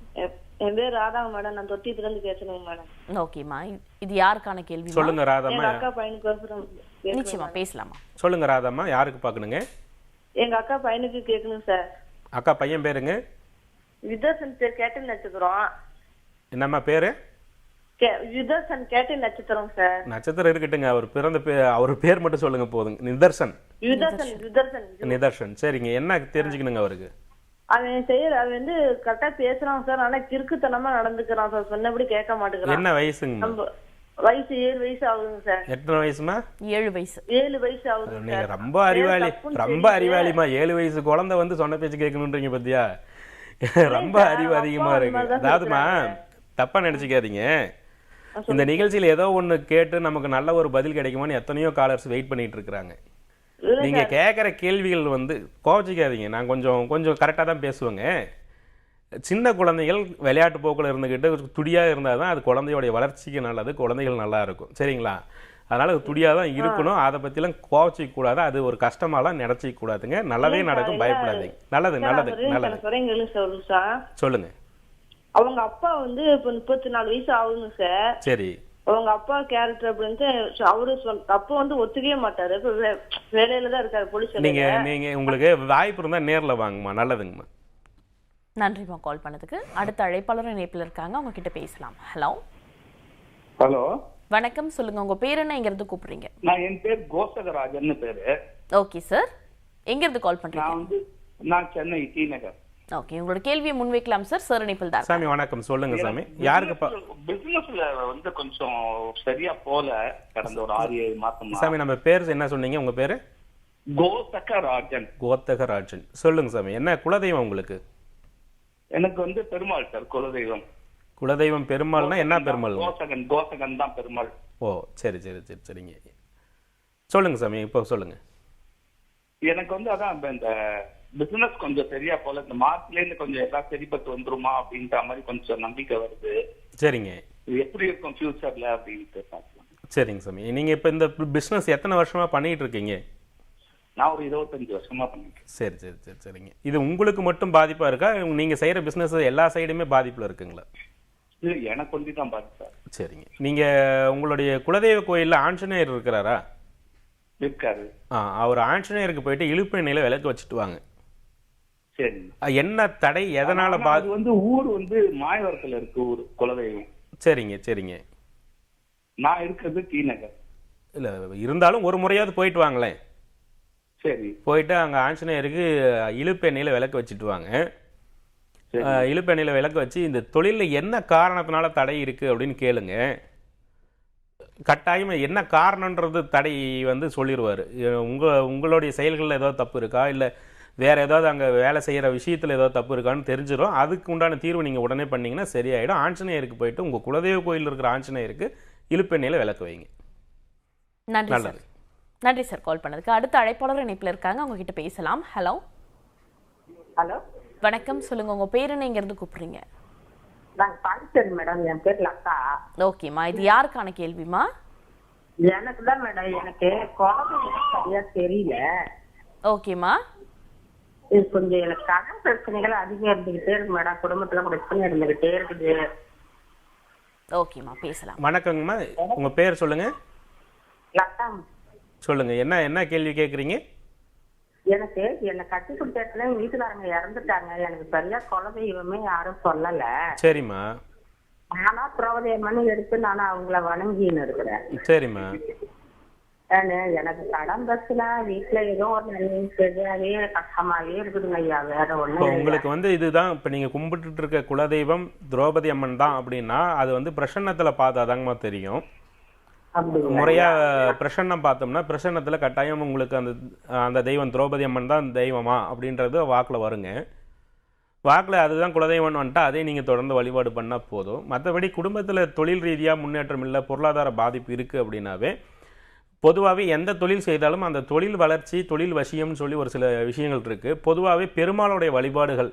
என் பேர் ராதா மேடம், நான் தொட்டியத்துல இருந்து பேசுறேன் மேடம். ஓகேம்மா, இது யாருக்கான கேள்வி? சொல்லுங்க ராதாம்மா. எங்க அக்கா பையனுக்கு நிச்சயமா பேசலாமா. சொல்லுங்க ராதாம்மா, யாருக்கு பார்க்கணுங்க? எங்க அக்கா பையனுக்கு கேட்கணும் சார். அக்கா பையன் பேருங்க? விதர்சன் பேர் கேட்டு நட்சத்திரம். என்னம்மா பேரு? விதர்சன் கேட்டு நட்சத்திரம் சார். நட்சத்திரம் இருக்கட்டுங்க, அவர் பிறந்த அவர் பேர் மட்டும் சொல்லுங்க போதுங்க. நிதர்சன். நிதர்சன். சரிங்க, என்ன தெரிஞ்சுக்கணுங்க அவருக்கு? அவன் வந்து கரெக்டா பேசுறான் சார், ஆனா கிறுக்குத்தனமா நடந்துக்கிறான் சார், சொன்னபடி கேட்க மாட்டேங்கிறான். என்ன வயசுங்க? வயசு 7 வயசு ஆகுதுங்க சார். எத்தனை வயசுமா? 7 வயசு. 7 வயசு ஆகுது. நீங்க ரொம்ப அறிவாளி, ரொம்ப அறிவாளிமா. 7 வயசு குழந்தை வந்து சொன்ன பேச்சு கேட்கணுன்றீங்க பத்தியா? ரொம்ப அறிவு அதிகமா இருக்கு. அதாவதுமா தப்பா நினைச்சுக்காதீங்க, இந்த நிகழ்ச்சியில ஏதோ ஒண்ணு கேட்டு நமக்கு நல்ல ஒரு பதில் கிடைக்குமான்னு எத்தனையோ காலர்ஸ் வெயிட் பண்ணிட்டு இருக்காங்க. நீங்க கேட்குற கேள்விகள் வந்து கோச்சிக்காதீங்க, நான் கொஞ்சம் கரெக்டாக தான் பேசுவேங்க. சின்ன குழந்தைகள் விளையாட்டு போக்கில் இருந்துக்கிட்டு துடியாக இருந்தால் தான் அது குழந்தையோடைய வளர்ச்சிக்கு நல்லது, குழந்தைகள் நல்லா இருக்கும். சரிங்களா? அதனால அது துடியாக தான் இருக்கணும், அதை பற்றிலாம் கோச்சிக்க கூடாது, அது ஒரு கஷ்டமாலாம் நினைச்சிக்க கூடாதுங்க. நல்லதே நடக்கும், பயப்படாதீங்க. நல்லது நல்லது நல்லது. சொல்லுங்க. அவங்க அப்பா வந்து இப்ப 34 வயசு ஆகுதுங்க சார். சரி. அவங்க அப்பா கேரக்டர் அப்படின்ட்டு அவரு தப்பு வந்து ஒத்துக்கவே மாட்டாரு. இப்ப வேலையில தான் இருக்காரு போலீஸ். நீங்க உங்களுக்கு வாய்ப்பு இருந்தா நேர்ல வாங்கம்மா. நல்லதுங்கம்மா. நன்றிம்மா கால் பண்ணதுக்கு. அடுத்த அழைப்பாளர் இணைப்பில் இருக்காங்க, அவங்க கிட்ட பேசலாம். ஹலோ ஹலோ வணக்கம், சொல்லுங்க உங்க பேர் என்ன, எங்க இருந்து கூப்பிடுறீங்க? என் பேர் கோசகராஜன் பேரு. ஓகே சார், எங்க இருந்து கால் பண்றீங்க? நான் சென்னை டி நகர். ஓகே, உங்களோட கேள்வியை முன்வைக்கலாம் சார். சார் இணைப்பில் தான். சாமி வணக்கம், சொல்லுங்க சாமி. யாருக்கு பிசினஸ்ல வந்து கொஞ்சம் சரியா போல கடந்த ஒரு 6-7 மாசமா. சாமி நம்ம பேர் என்ன சொன்னீங்க? உங்க பேரு? கோசகராஜன். கோத்தகராஜன். சொல்லுங்க சாமி, என்ன குலதெய்வம் உங்களுக்கு? எனக்கு வந்து பெருமாள் சார் குலதெய்வம். குலதெய்வம் பெருமாள்னா என்ன பெருமாள்? கோசகன் தான் பெருமாள். ஓ சரி சரி சரி சரிங்க. சொல்லுங்க சாமி, இப்போ சொல்லுங்க. எனக்கு வந்து அதான் இந்த பிசினஸ் கொஞ்சம் சரியா போல, இந்த மார்ச்ல இருந்து கொஞ்சம் எல்லாம் சரிப்பட்டு வந்துருமா அப்படின்ற மாதிரி கொஞ்சம் நம்பிக்கை வருது. சரிங்க. இது எப்படி இருக்கும் ஃபியூச்சர்ல அப்படின்ட்டு பார்க்கலாம். சரிங்க சாமி. நீங்க இப்போ இந்த பிஸ்னஸ் எத்தனை வருஷமா பண்ணிட்டு இருக்கீங்க? நான் ஒரு 25 வருஷமா பண்ணிட்டேன். சரி சரி சரி சரிங்க. இது உங்களுக்கு மட்டும் பாதிப்பா இருக்கா, நீங்க செய்யற பிசினஸ் எல்லா சைடுமே பாதிப்புல இருக்குங்களா? இது எனக்கு ஒண்டி தான் பாதிப்பா. சரிங்க. நீங்க உங்களுடைய குலதெய்வ கோயில்ல ஆஞ்சநேயர் இருக்கிறாரா? இருக்காரு. அவர் ஆஞ்சநேயருக்கு போயிட்டு இழுப்பு எண்ணெயில விளக்கு வச்சுட்டு வாங்க. சரி. என்ன தடை, எதனால அது வந்து ஊர் வந்து மாயவரத்துல இருக்கு ஊர் குலதெய்வம். சரிங்க சரிங்க. நான் இருக்கிறது டி நகர். இல்ல இருந்தாலும் ஒரு முறையாவது போயிட்டு வாங்களேன். சரி. போயிட்டு அங்க ஆஞ்சநேயருக்கு இழுப்பு எண்ணெயில விளக்கு வச்சுட்டு வாங்க. இழுப்பு எண்ணெயில விளக்கு வச்சு இந்த தொழில என்ன காரணத்தினால தடை இருக்கு அப்படின்னு கேளுங்க. கட்டாயம் என்ன காரணம்ன்றது தடை வந்து சொல்லிடுவார். உங்களுடைய செயல்களில் ஏதாவது தப்பு இருக்கா, இல்லை வேறு ஏதாவது அங்கே வேலை செய்கிற விஷயத்தில் ஏதாவது தப்பு இருக்கான்னு தெரிஞ்சிடும். அதுக்கு உண்டான தீர்வு நீங்கள் உடனே பண்ணிங்கன்னா சரியாயிடும். ஆஞ்சநேயருக்கு போயிட்டு உங்கள் குலதெய்வ கோயில் இருக்கிற ஆஞ்சநேயருக்கு இழுப்பெண்ணெயில் விளக்கு வைங்க. நன்றி சார். நன்றி சார் கால் பண்ணதுக்கு. அடுத்த அழைப்பாளர் இணைப்பில் இருக்காங்க, அவங்க கிட்ட பேசலாம். ஹலோ ஹலோ வணக்கம், சொல்லுங்க உங்க பேர் என்ன, இங்க இருந்து கூப்பிடுறீங்க? நான் பாண்டிச்சேரி மேடம், என் பேர் லதா. ஓகேம்மா, இது யாருக்கான கேள்விமா? எனக்கு தான் மேடம், எனக்கு குழந்தை சரியா தெரியல. ஓகேம்மா. இது கொஞ்சம் எனக்கு கடன் பிரச்சனைகள் அதிகம் இருந்துகிட்டே இருக்கு மேடம், குடும்பத்துல பிரச்சனை இருந்துகிட்டே இருக்குது. ஓகேம்மா பேசலாம். வணக்கங்கம்மா, உங்க பேர் சொல்லுங்க. லதா. சொல்லுங்க, என்ன என்ன கேள்வி கேட்குறீங்க? எனக்கு என்னை கட்டி கொடுத்த வீட்டுக்காரங்க இறந்துட்டாங்க, எனக்கு சரியா குலதெய்வமே யாரும் சொல்லல. சரிம்மா. நானா பிரபதேவன்னு எடுத்து நானும் அவங்கள வணங்கின்னு இருக்கிறேன். சரிம்மா. எனக்கு கடன் பிரச்சனை வீட்டுல ஏதோ ஒரு சரியாவே கஷ்டமாவே இருக்குதுங்க ஐயா, வேற ஒண்ணு. உங்களுக்கு வந்து இதுதான் இப்ப நீங்க கும்பிட்டு இருக்க குலதெய்வம் திரௌபதி அம்மன் தான் அப்படின்னா அது வந்து பிரசன்னத்துல பார்த்தாதாங்கம்மா தெரியும். முறையா பிரசன்னம் பார்த்தோம்னா பிரசன்னத்துல கட்டாயம் உங்களுக்கு அந்த அந்த தெய்வம் திரௌபதி அம்மன் தான் தெய்வமா அப்படின்றது வாக்குல வருங்க. வாக்குல அதுதான் குலதெய்வம்னு வந்துட்டா அதே நீங்க தொடர்ந்து வழிபாடு பண்ணா போதும். மற்றபடி குடும்பத்துல தொழில் ரீதியா முன்னேற்றம் இல்லை, பொருளாதார பாதிப்பு இருக்கு அப்படின்னாவே பொதுவாகவே எந்த தொழில் செய்தாலும் அந்த தொழில் வளர்ச்சி, தொழில் வசியம்னு சொல்லி ஒரு சில விஷயங்கள் இருக்குது. பொதுவாகவே பெருமாளுடைய வழிபாடுகள்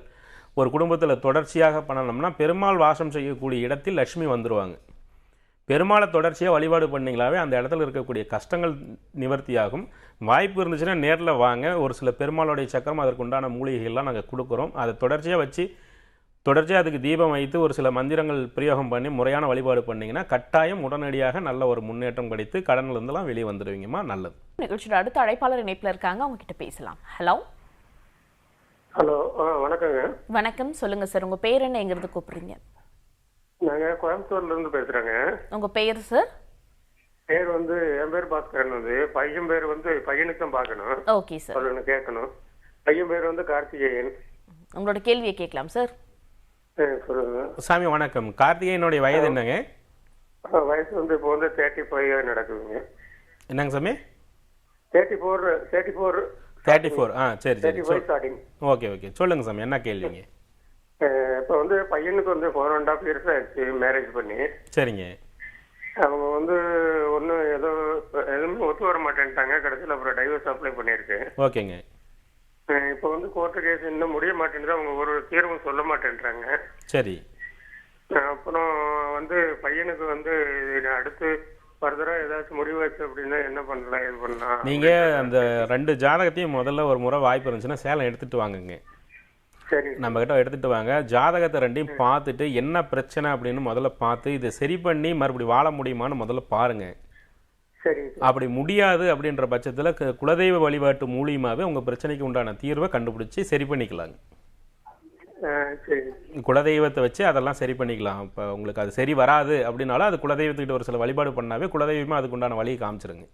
ஒரு குடும்பத்தில் தொடர்ச்சியாக பண்ணணும்னா பெருமாள் வாசம் செய்யக்கூடிய இடத்தில் லட்சுமி வந்துடுவாங்க. பெருமாளை தொடர்ச்சியாக வழிபாடு பண்ணிங்களாவே அந்த இடத்துல இருக்கக்கூடிய கஷ்டங்கள் நிவர்த்தியாகும். வாய்ப்பு இருந்துச்சுன்னா நேரில் வாங்க. ஒரு சில பெருமாளுடைய சக்கரம் அதற்குண்டான மூலிகைகள்லாம் நாங்கள் கொடுக்குறோம். அதை தொடர்ச்சியாக வச்சு தொடர்ச்சியாக அதுக்கு தீபம் வைத்து ஒரு சில மந்திரங்கள் பிரயோகம் பண்ணி முறையான வழிபாடு பண்ணிங்கன்னா கட்டாயம் உடனடியாக நல்ல ஒரு முன்னேற்றம் கிடைத்து கடன்லேருந்துலாம் வெளியே வந்துடுவீங்கம்மா. நல்லது. நிகழ்ச்சியோட அடுத்த அழைப்பாளர் இணைப்பில் இருக்காங்க, அவங்க கிட்ட பேசலாம். ஹலோ ஹலோ வணக்கங்க. வணக்கம், சொல்லுங்க சார் உங்க பேர் என்ன, எங்க இருந்து கூப்பிடுறீங்க? நாங்க கோயம்புத்தூர்ல இருந்து பேசுறேங்க. உங்க பெயர் சார்? பேர் வந்து என் பேர் பாஸ்கரன். வந்து பையன் பேர் வந்து பையனுக்கு தான் பார்க்கணும். ஓகே சார், கேட்கணும். பையன் பேர் வந்து கார்த்திகேயன். உங்களோட கேள்வியை கேட்கலாம் சார். சாமி வணக்கம். கார்த்திகேயனுடைய வயது என்னங்க? வயசு வந்து இப்போ வந்து 35 நடக்குதுங்க. என்னங்க சாமி? 34. சரி சரி. ஓகே ஓகே, சொல்லுங்க சாமி, என்ன கேள்விங்க? இப்போ வந்து பையனுக்கு வந்து 4.5 years ஆயிடுச்சு மேரேஜ் பண்ணி. சரிங்க. அவங்க வந்து ஒன்றும் எதுவுமே ஒத்து வர மாட்டேன்ட்டாங்க. கடைசியில் அப்புறம் டைவர்ஸ் அப்ளை பண்ணியிருக்கு. ஓகேங்க. இப்போ வந்து கோர்ட்டு கேஸ் இன்னும் முடிய மாட்டேங்குது, அவங்க ஒரு தீர்வும் சொல்ல மாட்டேன்றாங்க. சரி. அப்புறம் வந்து பையனுக்கு வந்து அடுத்து ஃபர்தரா ஏதாச்சும் முடிவாச்சு அப்படின்னா என்ன பண்ணலாம், இது பண்ணலாம்? நீங்க அந்த 2 ஜாதகத்தையும் முதல்ல ஒரு முறை வாய்ப்பு இருந்துச்சுன்னா சேலம் எடுத்துட்டு வாங்குங்க. சரி. நம்ம கிட்ட எடுத்துட்டு வாங்க. ஜாதகத்தை 2ஐயும் பார்த்துட்டு என்ன பிரச்சனை அப்படின்னு முதல்ல பார்த்து இதை சரி பண்ணி மறுபடியும் வாழ முடியுமான்னு முதல்ல பாருங்க. சரி. அப்படி முடியாது அப்படின்ற பட்சத்தில் குலதெய்வ வழிபாட்டு மூலியமாகவே உங்கள் பிரச்சனைக்கு உண்டான தீர்வை கண்டுபிடிச்சி சரி பண்ணிக்கலாங்க. குலதெய்வத்தை வச்சு அதெல்லாம் சரி பண்ணிக்கலாம். இப்போ உங்களுக்கு அது சரி வராது அப்படின்னாலும் அது குலதெய்வத்துக்கிட்ட ஒரு சில வழிபாடு பண்ணாவே குலதெய்வமே அதுக்கு உண்டான வழியை காமிச்சிருங்க.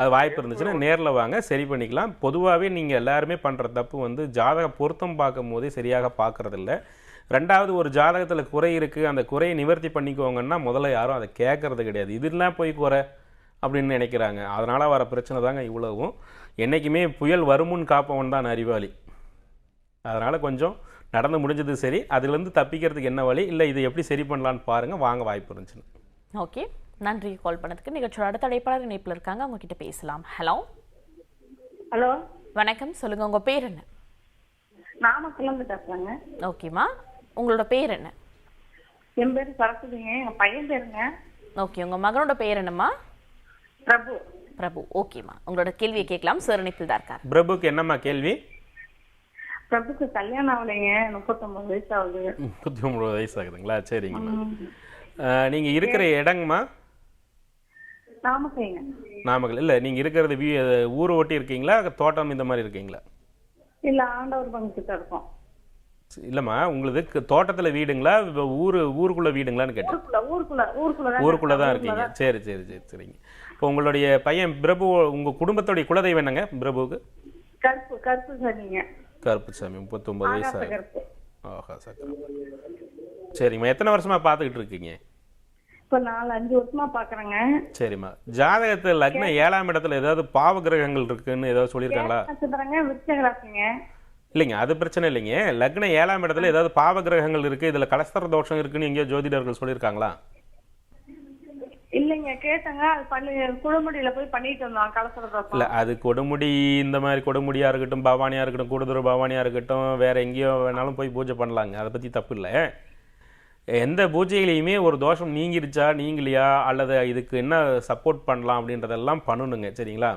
அது வாய்ப்பு இருந்துச்சுன்னா நேரில் வாங்க, சரி பண்ணிக்கலாம். பொதுவாகவே நீங்கள் எல்லாருமே பண்ணுற தப்பு வந்து ஜாதக பொருத்தம் பார்க்கும் போதே சரியாக பார்க்கறதில்ல. 2வது ஒரு ஜாதகத்தில் குறை இருக்குது, அந்த குறையை நிவர்த்தி பண்ணிக்கோங்கன்னா முதல்ல யாரும் அதை கேட்கறது கிடையாது. இதெல்லாம் போய் குறை அப்படின்னு நினைக்கிறாங்க. அதனால் வர பிரச்சனை தாங்க இவ்வளவும். என்றைக்குமே புயல் வருமுன் காப்பவன் தான் அறிவாளி. அதனால் கொஞ்சம் நடந்து முடிஞ்சது சரி, அதுலேருந்து தப்பிக்கிறதுக்கு என்ன வழி, இல்லை இதை எப்படி சரி பண்ணலான்னு பாருங்கள், வாங்க வாய்ப்பு இருந்துச்சுன்னு. ஓகே, நன்றி கால் பண்ணதுக்கு. நிகழ்ச்சியோட அடுத்த அழைப்பாளர் இணைப்பில் இருக்காங்க, அவங்க கிட்ட பேசலாம். ஹலோ ஹலோ, வணக்கம், சொல்லுங்க உங்க பேர் என்ன? நாமக்கல்ல பேசுறேங்க. ஓகேம்மா, உங்களோட பேர் என்ன? என் பேரு சரஸ்வதிங்க. எங்க பையன் பேருங்க ஓகே, உங்க மகனோட பேர் என்னம்மா? பிரபு. பிரபு. ஓகேம்மா, உங்களோட கேள்வியை கேட்கலாம். சார் இணைப்பில் தான் இருக்கார். பிரபுக்கு என்னம்மா கேள்வி? பிரபுக்கு கல்யாணம் ஆகலைங்க, 39 வயசு ஆகுது. 39 வயசு ஆகுதுங்களா? சரிங்கம்மா. நீங்கள் இருக்கிற இடங்கம்மா? நாமக்கல்ங்க. நாமக்கல். இல்லை, நீங்கள் இருக்கிறது ஊரை ஒட்டி இருக்கீங்களா, தோட்டம் இந்த மாதிரி இருக்கீங்களா? இல்ல, ஆண்டவர் பங்குக்கிட்ட இருக்கோம். இல்லைம்மா, உங்களுக்கு தோட்டத்தில் வீடுங்களா, ஊருக்குள்ளே வீடுங்களான்னு கேட்டேன். ஊருக்குள்ளே தான் இருக்கீங்க. சரி சரி சரி சரிங்க. இப்போ உங்களுடைய பையன் பிரபு, உங்கள் குடும்பத்துடைய குலதெய்வம் என்னங்க பிரபுவுக்கு? கருப்பு சாமிங்க. கருப்பு சாமி. 39 வயசு ஆகுது. கருப்பு. ஆஹா, சக்கரம். சரிம்மா, எத்தனை வருஷமா பார்த்துக்கிட்டு இருக்கீங்க? இப்ப 4-5 வருஷமா பாக்குறேங்க. சரிம்மா, ஜாதகத்தில் லக்னம் 7ஆம் இடத்துல ஏதாவது பாவ கிரகங்கள் இருக்குன்னு ஏதாவது சொல்லியிருக்காங்களா? விருச்சகராசிங்க. இல்லைங்க, அது பிரச்சனை இல்லைங்க. லக்னம் 7ஆம் இடத்துல ஏதாவது பாவ கிரகங்கள் இருக்கு, இதுல கலஸ்தர தோஷம் இருக்குன்னு எங்கேயோ ஜோதிடர்கள் சொல்லியிருக்காங்களா? இல்லைங்க, கேட்டங்க. அது குழுமுடியில போய் பண்ணிட்டு வந்தோம் கலசர தோஷம். இல்ல, அது கொடுமுடி, இந்த மாதிரி கொடுமுடியா இருக்கட்டும், பவானியா இருக்கட்டும், கூடுதுறை பவானியா இருக்கட்டும், வேற எங்கேயோ வேணாலும் போய் பூஜை பண்ணலாங்க, அதை பத்தி தப்பு இல்லை. எந்த பூஜையிலையுமே ஒரு தோஷம் நீங்கிருச்சா நீங்கலையா, அல்லது இதுக்கு என்ன சப்போர்ட் பண்ணலாம் அப்படின்றதெல்லாம் பண்ணணுங்க. சரிங்களா?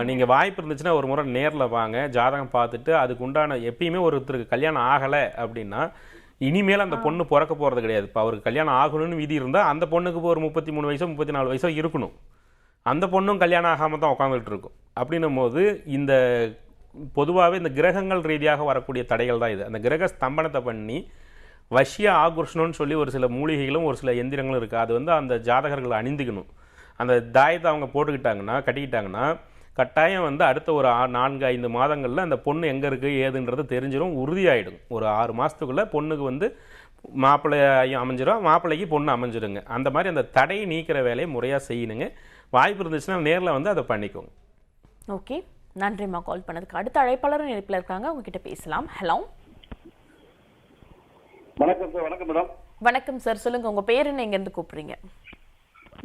நீங்கள் வாய்ப்பு இருந்துச்சுன்னா ஒரு முறை நேரில் வாங்க, ஜாதகம் பார்த்துட்டு அதுக்கு உண்டான, எப்பயுமே ஒருத்தருக்கு கல்யாணம் ஆகலை அப்படின்னா இனிமேல் அந்த பொண்ணு பிறக்க போகிறது கிடையாது. இப்போ அவருக்கு கல்யாணம் ஆகணும்னு விதி இருந்தால் அந்த பொண்ணுக்கு ஒரு 33 வயசோ 34 வயசோ இருக்கணும். அந்த பொண்ணும் கல்யாணம் ஆகாமல் தான் உட்காந்துட்டு இருக்கும். அப்படின்னும் போது இந்த பொதுவாகவே இந்த கிரகங்கள் ரீதியாக வரக்கூடிய தடைகள் தான் இது. அந்த கிரக ஸ்தம்பனத்தை பண்ணி வஷ்ய ஆகுர்ஷ்ணம்னு சொல்லி ஒரு சில மூலிகைகளும் ஒரு சில எந்திரங்களும் இருக்குது. அது அந்த ஜாதகர்கள் அணிந்துக்கணும். அந்த தாயத்தை அவங்க போட்டுக்கிட்டாங்கன்னா, கட்டிக்கிட்டாங்கன்னா, கட்டாயம் அடுத்த ஒரு 4-5 மாதங்களில் அந்த பொண்ணு எங்கே இருக்குது ஏதுன்றது தெரிஞ்சிடும், உறுதியாயிடும். ஒரு 6 மாதத்துக்குள்ளே பொண்ணுக்கு மாப்பிள்ளையும் அமைஞ்சிடும், மாப்பிள்ளைக்கு பொண்ணு அமைஞ்சிடுங்க. அந்த மாதிரி அந்த தடையை நீக்கிற வேலையை முறையாக செய்யணுங்க. வாய்ப்பு இருந்துச்சுன்னா நேரில் அதை பண்ணிக்கோங்க. ஓகே, நன்றிம்மா கால் பண்ணதுக்கு. அடுத்த அழைப்பாளரும் இணைப்பில் இருக்காங்க, உங்ககிட்ட பேசலாம். ஹலோ வணக்கம் சார். வணக்கம் மேடம். வணக்கம் சார், சொல்லுங்க உங்க பேர் என்ன, எங்க இருந்து கூப்பிடுறீங்க?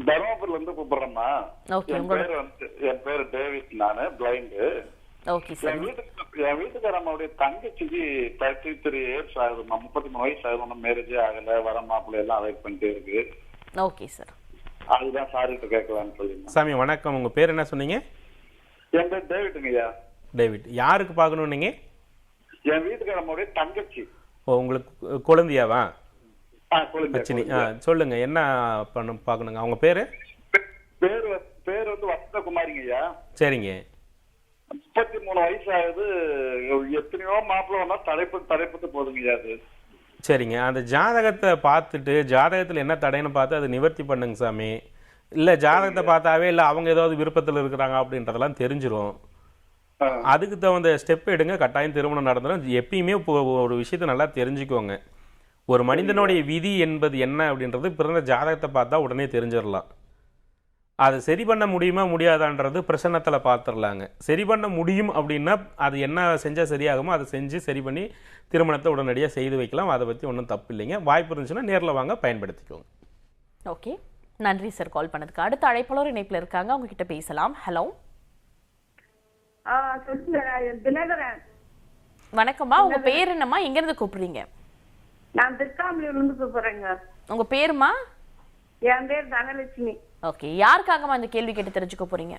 தருமபுரில இருந்து கூப்பிடுறேம்மா. ஓகே, என் பேரு டேவிட். நானு பிளைண்டு. Okay sir. என் வீட்டுக்காரம்மாவுடைய தங்கச்சிக்கு 33 இயர்ஸ் ஆகுதுமா. 33 வயசு ஆகுது, மேரேஜே ஆகல, வர மாப்பிள்ளை எல்லாம் அவைட் பண்ணிட்டே இருக்கு. ஓகே சார், அதுதான் சாரிட்டு கேட்கலான்னு சொல்லிங்க. சாமி வணக்கம், உங்க பேர் என்ன சொன்னீங்க? என் பேர் டேவிட்டுங்கய்யா. டேவிட். யாருக்கு பார்க்கணும் நீங்க? என் வீட்டுக்காரம்மாவுடைய தங்கச்சி. ஓ, உங்களுக்கு குழந்தையாவா? குழந்தை. சொல்லுங்க, என்ன பார்க்கணுங்க? அவங்க பேரு? பேர் வசந்தகுமாரிங்கய்யா. சரிங்க. 33 வயசு ஆகுது. எத்தனையோ மாப்பிள்ளை வந்தா தடைப்பட்டு போதுங்கய்யா. அது சரிங்க. அந்த ஜாதகத்தை பார்த்துட்டு ஜாதகத்தில் என்ன தடைன்னு பார்த்து அதை நிவர்த்தி பண்ணுங்க சாமி. இல்லை ஜாதகத்தை பார்த்தாவே இல்லை அவங்க ஏதாவது விருப்பத்தில் இருக்கிறாங்க அப்படின்றதெல்லாம் தெரிஞ்சிடும். அதுக்கு தகுந்த ஸ்டெப் எடுங்க, கட்டாயம் திருமணம் நடந்துடும். எப்பயுமே ஒரு விஷயத்தை நல்லா தெரிஞ்சுக்கோங்க. ஒரு மனிதனுடைய விதி என்பது என்ன அப்படின்றது பிறந்த ஜாதகத்தை பார்த்தா உடனே தெரிஞ்சிடலாம். அதை சரி பண்ண முடியுமா முடியாதான்றது பிரசன்னத்தில் பார்த்துடலாங்க. சரி பண்ண முடியும் அப்படின்னா அது என்ன செஞ்சால் சரியாகுமோ அதை செஞ்சு சரி பண்ணி திருமணத்தை உடனடியாக செய்து வைக்கலாம். அதை பற்றி ஒன்றும் தப்பு இல்லைங்க. வாய்ப்பு இருந்துச்சுன்னா நேரில் வாங்க, பயன்படுத்திக்கோங்க. ஓகே, நன்றி சார் கால் பண்ணதுக்கு. அடுத்த அழைப்பாளர் இணைப்பில் இருக்காங்க, அவங்க கிட்ட பேசலாம். ஹலோ தினகரன். வணக்கம்மா, உங்க பேர் என்னம்மா, எங்க இருந்து கூப்பிடுறீங்க? நான் திருக்காமலியூர்ல இருந்து கூப்பிடுறேங்க. உங்க பேருமா? என் பேர் தனலட்சுமி. ஓகே, யாருக்காகமா இந்த கேள்வி கேட்டு தெரிஞ்சுக்க போறீங்க?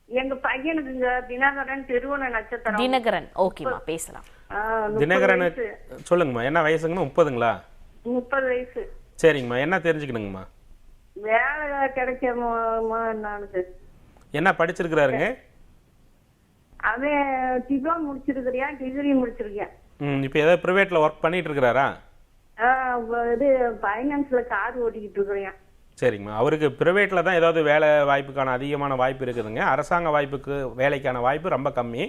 எங்க பையனுக்குங்க தினகரன், திருவோண நட்சத்திரம். தினகரன். ஓகேமா, பேசலாம். தினகரன் சொல்லுங்கம்மா, என்ன வயசுங்கம்மா? 30ங்களா? 30 வயசு. சரிங்கம்மா, என்ன தெரிஞ்சுக்கணுங்கம்மா? வேலை கிடைக்குமா என்னன்னு. என்ன படிச்சிருக்கிறாருங்க? அவன் டிப்ளமோ முடிச்சிருக்கிறியா, டிகிரி முடிச்சிருக்கேன். இப்போ ஏதாவது ப்ரைவேட்ல ஒர்க் பண்ணிட்டு இருக்கிறாரா? இது ஃபைனான்ஸ்ல கார் ஓட்டிக்கிட்டு இருக்கிறேன். சரிங்கம்மா, அவருக்கு ப்ரைவேட்ல தான் ஏதாவது வேலை வாய்ப்புக்கான அதிகமான வாய்ப்பு இருக்குதுங்க. அரசாங்க வாய்ப்புக்கு வேலைக்கான வாய்ப்பு ரொம்ப கம்மி.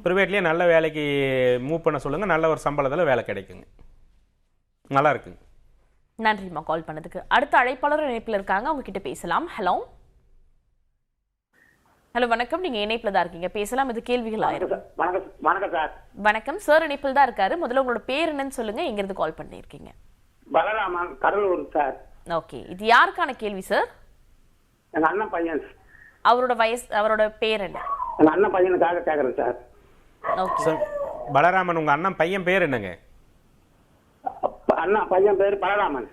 ப்ரைவேட்லேயே நல்ல வேலைக்கு மூவ் பண்ண சொல்லுங்க, நல்ல ஒரு சம்பளத்தில் வேலை கிடைக்குங்க. நல்லா இருக்குங்க. நன்றிம்மா கால் பண்ணதுக்கு. அடுத்த அழைப்பாளர் இணைப்பில் இருக்காங்க, அவங்க கிட்ட பேசலாம். ஹலோ ஹலோ வணக்கம், நீங்க இணைப்புல தான் இருக்கீங்க, பேசலாம். இது கேள்விகள் ஆயிரம். வணக்கம் சார். வணக்கம் சார், இணைப்பில் தான் இருக்காரு. முதல்ல உங்களோட பேர் என்னன்னு சொல்லுங்க, எங்க இருந்து கால் பண்ணிருக்கீங்க? பலராமன், கடலூர் சார். ஓகே, இது யாருக்கான கேள்வி சார்? எங்க அண்ணன் பையன். அவரோட பேர் என்ன? எங்க அண்ணன் பையனுக்காக கேக்குறேன் சார். ஓகே சார், பலராமன் உங்க அண்ணன் பையன் பேர் என்னங்க? அண்ணன் பையன் பேரு பலராமன்.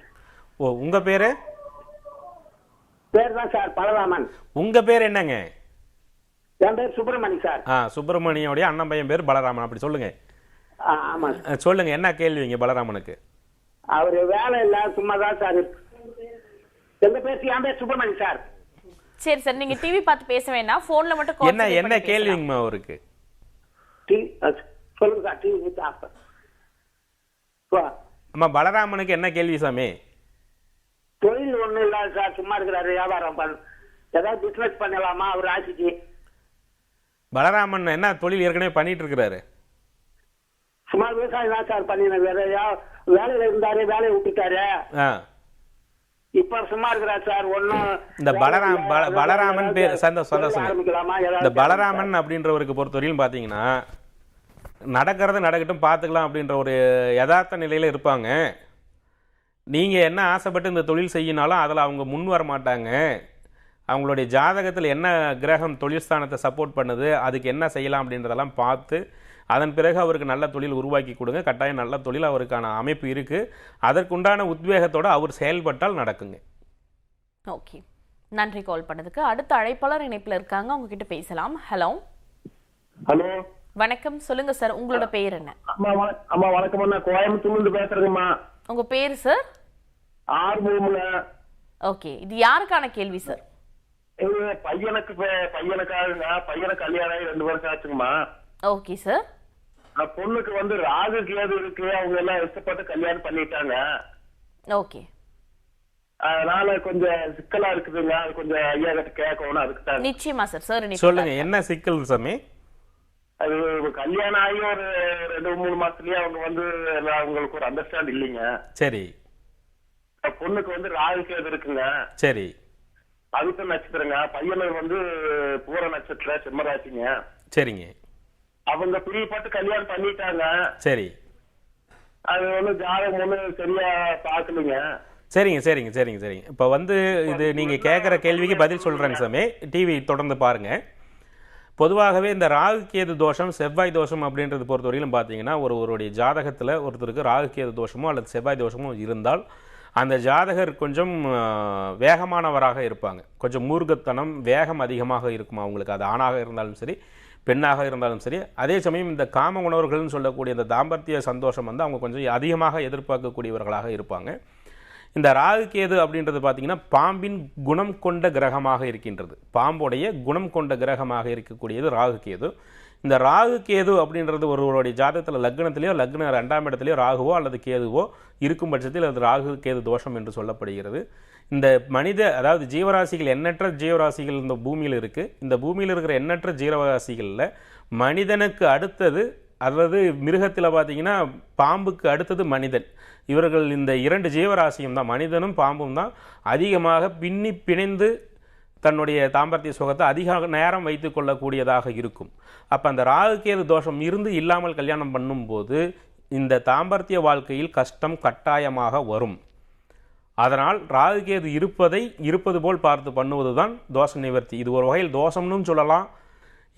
ஓ, உங்க பேரு? பேர் தான் சார் பலராமன். உங்க பேர் என்னங்க? என் பேர் சுப்பிரமணி சார். சுப்பிரமணியோடைய அண்ணன் பையன் பேர் பலராமன், அப்படி சொல்லுங்க. ஆமா சொல்லுங்க, என்ன கேள்விங்க பலராமனுக்கு? அவரு வேலை இல்ல, சும்மாதான் சார். எங்க பேர் என் பேர் சுப்பிரமணி சார். சரி சார், நீங்க டிவி பார்த்து பேச வேண்டாம், போன்ல மட்டும் கால் என்ன என்ன கேள்விங்கம்மா அவருக்கு? சொல்லுங்க சார். டிவி அம்மா, பலராமனுக்கு என்ன கேள்வி சாமி? தொழில் ஒண்ணும் இல்ல சார், சும்மா இருக்கிறாரு, வியாபாரம் ஏதாவது பிசினஸ் பண்ணலாமா அவர் ஆட்சிக்கு? பலராமன் என்ன தொழில் ஏற்கனவே பண்ணிட்டு இருக்கிறாரு? சும்மா விவசாயம் தான் சார் பண்ணின. வேலையில இருந்தாரு, வேலையை விட்டுட்டாரு. இப்ப சும்மா இருக்கிறார் சார். ஒன்னும் இந்த பலராமன் பேர் சந்தோஷம். இந்த பலராமன் அப்படின்றவருக்கு பொறுத்தவரையிலும் பாத்தீங்கன்னா, நடக்கிறது நடக்கட்டும் பார்த்துக்கலாம் அப்படின்ற ஒரு யதார்த்த நிலையில இருப்பாங்க. நீங்க என்ன ஆசைப்பட்டு இந்த தொழில் செய்யினாலும் அதில் அவங்க முன் வர மாட்டாங்க. அவங்களுடைய ஜாதகத்தில் என்ன கிரகம் தொழில் ஸ்தானத்தை சப்போர்ட் பண்ணுது, அதுக்கு என்ன செய்யலாம் அப்படின்றதெல்லாம் பார்த்து அதன் பிறகு அவருக்கு நல்ல தொழில் உருவாக்கி கொடுங்க. கட்டாயம் நல்ல தொழில் அவருக்கான அமைப்பு இருக்கு. அதற்குண்டான உத்வேகத்தோடு அவர் செயல்பட்டால் நடக்குங்க. ஓகே, நன்றி கால் பண்ணதுக்கு. அடுத்த அழைப்பாளர் இணைப்பில் இருக்காங்க, அவங்க கிட்ட பேசலாம். ஹலோ. ஹலோ வணக்கம், சொல்லுங்க சார், உங்களோட பேர் என்ன? அம்மா வணக்கம், நான் கோயம்புத்தூர்ல இருந்து பேசுறேங்கம்மா. உங்க பேர் சார்? ஆர்வம்ல. ஓகே, இது யாருக்கான கேள்வி சார்? பையனுக்காக. பையனுக்கு கல்யாணம் ஆகி 2 வருஷம் ஆச்சுங்கம்மா. Okay sir. பொண்ணுக்கு வந்து ராகு கேது இருக்கு, அவங்க எல்லாம் இஷ்டப்பட்டு கல்யாணம் பண்ணிட்டாங்க. ஓகே, அதனால கொஞ்சம் சிக்கலா இருக்குதுங்க. அது கொஞ்சம் ஐயா கிட்ட கேட்கணும், அதுக்கு தான். நிச்சயமா சார். சார் சொல்லுங்க, என்ன சிக்கல் சாமி? அது கல்யாணம் ஆகி ஒரு 2-3 மாசத்துலயே அவங்க வந்து அவங்களுக்கு ஒரு அண்டர்ஸ்டாண்ட் இல்லைங்க. சரி. பொண்ணுக்கு வந்து ராகு கேது இருக்குங்க. சரி. அதுக்கு நட்சத்திரங்க. பையனுக்கு வந்து பூர நட்சத்திரம், சிம்மராசிங்க. சரிங்க. அவங்க பிரியப்பட்டு கல்யாணம் பண்ணிட்டாங்க. சரி. அது வந்து ஜாதகம் ஒண்ணு சரியா பாக்கலீங்க. சரிங்க சரிங்க சரிங்க சரிங்க இப்போ வந்து இது நீங்கள் கேட்குற கேள்விக்கு பதில் சொல்கிறேங்க சாமி. டிவி தொடர்ந்து பாருங்கள். பொதுவாகவே இந்த ராகு கேது தோஷம், செவ்வாய் தோஷம் அப்படின்றது பொறுத்தவரையிலும் பார்த்தீங்கன்னா, ஒருவருடைய ஜாதகத்தில் ஒருத்தருக்கு ராகு கேது தோஷமோ அல்லது செவ்வாய் தோஷமோ இருந்தால் அந்த ஜாதகர் கொஞ்சம் வேகமானவராக இருப்பாங்க. கொஞ்சம் மூர்க்கத்தனம், வேகம் அதிகமாக இருக்கும் அவங்களுக்கு. அது ஆணாக இருந்தாலும் சரி, பெண்ணாக இருந்தாலும் சரி. அதே சமயம் இந்த காம உணர்வுகள்னு சொல்லக்கூடிய இந்த தாம்பத்திய சந்தோஷம் வந்து அவங்க கொஞ்சம் அதிகமாக எதிர்பார்க்கக்கூடியவர்களாக இருப்பாங்க. இந்த ராகு கேது அப்படின்றது பார்த்தீங்கன்னா பாம்பின் குணம் கொண்ட கிரகமாக இருக்கின்றது. பாம்புடைய குணம் கொண்ட கிரகமாக இருக்கக்கூடியது ராகு கேது. இந்த ராகு கேது அப்படின்றது ஒருவருடைய ஜாதகத்தில் லக்னத்திலேயோ லக்ன 2ஆம் இடத்துலையோ ராகுவோ அல்லது கேதுவோ இருக்கும் பட்சத்தில் அது ராகு கேது தோஷம் என்று சொல்லப்படுகிறது. இந்த அதாவது ஜீவராசிகள், எண்ணற்ற ஜீவராசிகள் இந்த பூமியில் இருக்குது. இந்த பூமியில் இருக்கிற எண்ணற்ற ஜீவராசிகளில் மனிதனுக்கு அடுத்தது, அதாவது மிருகத்தில் பார்த்தீங்கன்னா பாம்புக்கு அடுத்தது மனிதன். இவர்கள் இந்த 2 ஜீவராசியும் தான், மனிதனும் பாம்பும் தான் அதிகமாக பின்னி பிணைந்து தன்னுடைய தாம்பத்திய சுகத்தை அதிக நேரம் வைத்து கொள்ளக்கூடியதாக இருக்கும். அப்போ அந்த ராகு கேது தோஷம் இருந்து இல்லாமல் கல்யாணம் பண்ணும்போது இந்த தாம்பத்திய வாழ்க்கையில் கஷ்டம் கட்டாயமாக வரும். அதனால் ராகு கேது இருப்பது போல் பார்த்து பண்ணுவது தான் தோஷ நிவர்த்தி. இது ஒரு வகையில் தோஷம்னு சொல்லலாம்.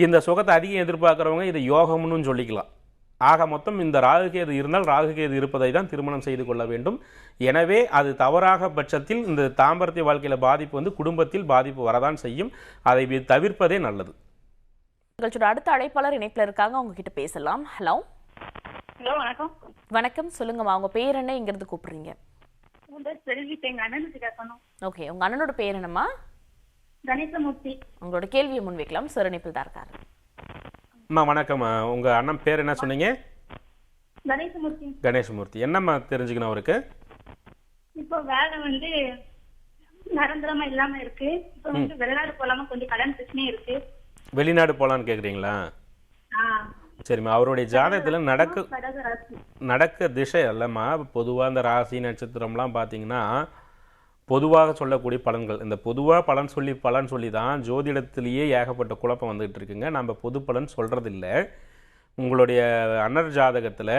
இந்த சுகத்தை அதிகம் எதிர்பார்க்குறவங்க இதை யோகம்னு சொல்லிக்கலாம். ஆக மொத்தம் இந்த ராகுகேது இருந்தால் ராகுகேது இருப்பதை தான் திருமணம் செய்து கொள்ள வேண்டும். எனவே அது தவறாக பட்சத்தில் இந்த தாம்பத்திய வாழ்க்கையில் பாதிப்பு வந்து குடும்பத்தில் பாதிப்பு வரதான் செய்யும். அதை தவிர்ப்பதே நல்லது. அடுத்த அழைப்பாளர் இணைப்பில் இருக்காங்க, அவங்க கிட்ட பேசலாம். ஹலோ. ஹலோ, வணக்கம். வணக்கம், சொல்லுங்கம்மா, உங்க பேர் என்ன, எங்க இருந்து கூப்பிடுறீங்க? ஓகே, உங்க அண்ணனோட பேர் என்னம்மா? கணேசமூர்த்தி. உங்களோட கேள்வியை முன் வைக்கலாம் சார், இணைப்பில் தான் இருக்காரு. அம்மா வணக்கம். உங்க அண்ணன் பேர் என்ன சொன்னீங்க? கணேசமூர்த்தி. கணேசமூர்த்தி. என்னம்மா தெரிஞ்சுக்கணும் அவருக்கு? இப்போ வேலை வந்து நிரந்தரமா இல்லாம இருக்கு. இப்போ வந்து வெளிநாடு போலாம கொஞ்சம் கடன் பிரச்சனை இருக்கு. வெளிநாடு போலான்னு கேக்குறீங்களா? சரிம்மா, அவருடைய ஜாதகத்துல நடக்க திசை அல்லம்மா. பொதுவாக இந்த ராசி நட்சத்திரம்லாம் பார்த்தீங்கன்னா பொதுவாக சொல்லக்கூடிய பலன்கள். இந்த பொதுவாக பலன் சொல்லி தான் ஜோதிடத்திலேயே ஏகப்பட்ட குழப்பம் வந்துகிட்டு இருக்குங்க. நம்ம பொது பலன் சொல்கிறதில்ல. உங்களுடைய அன்னர் ஜாதகத்தில்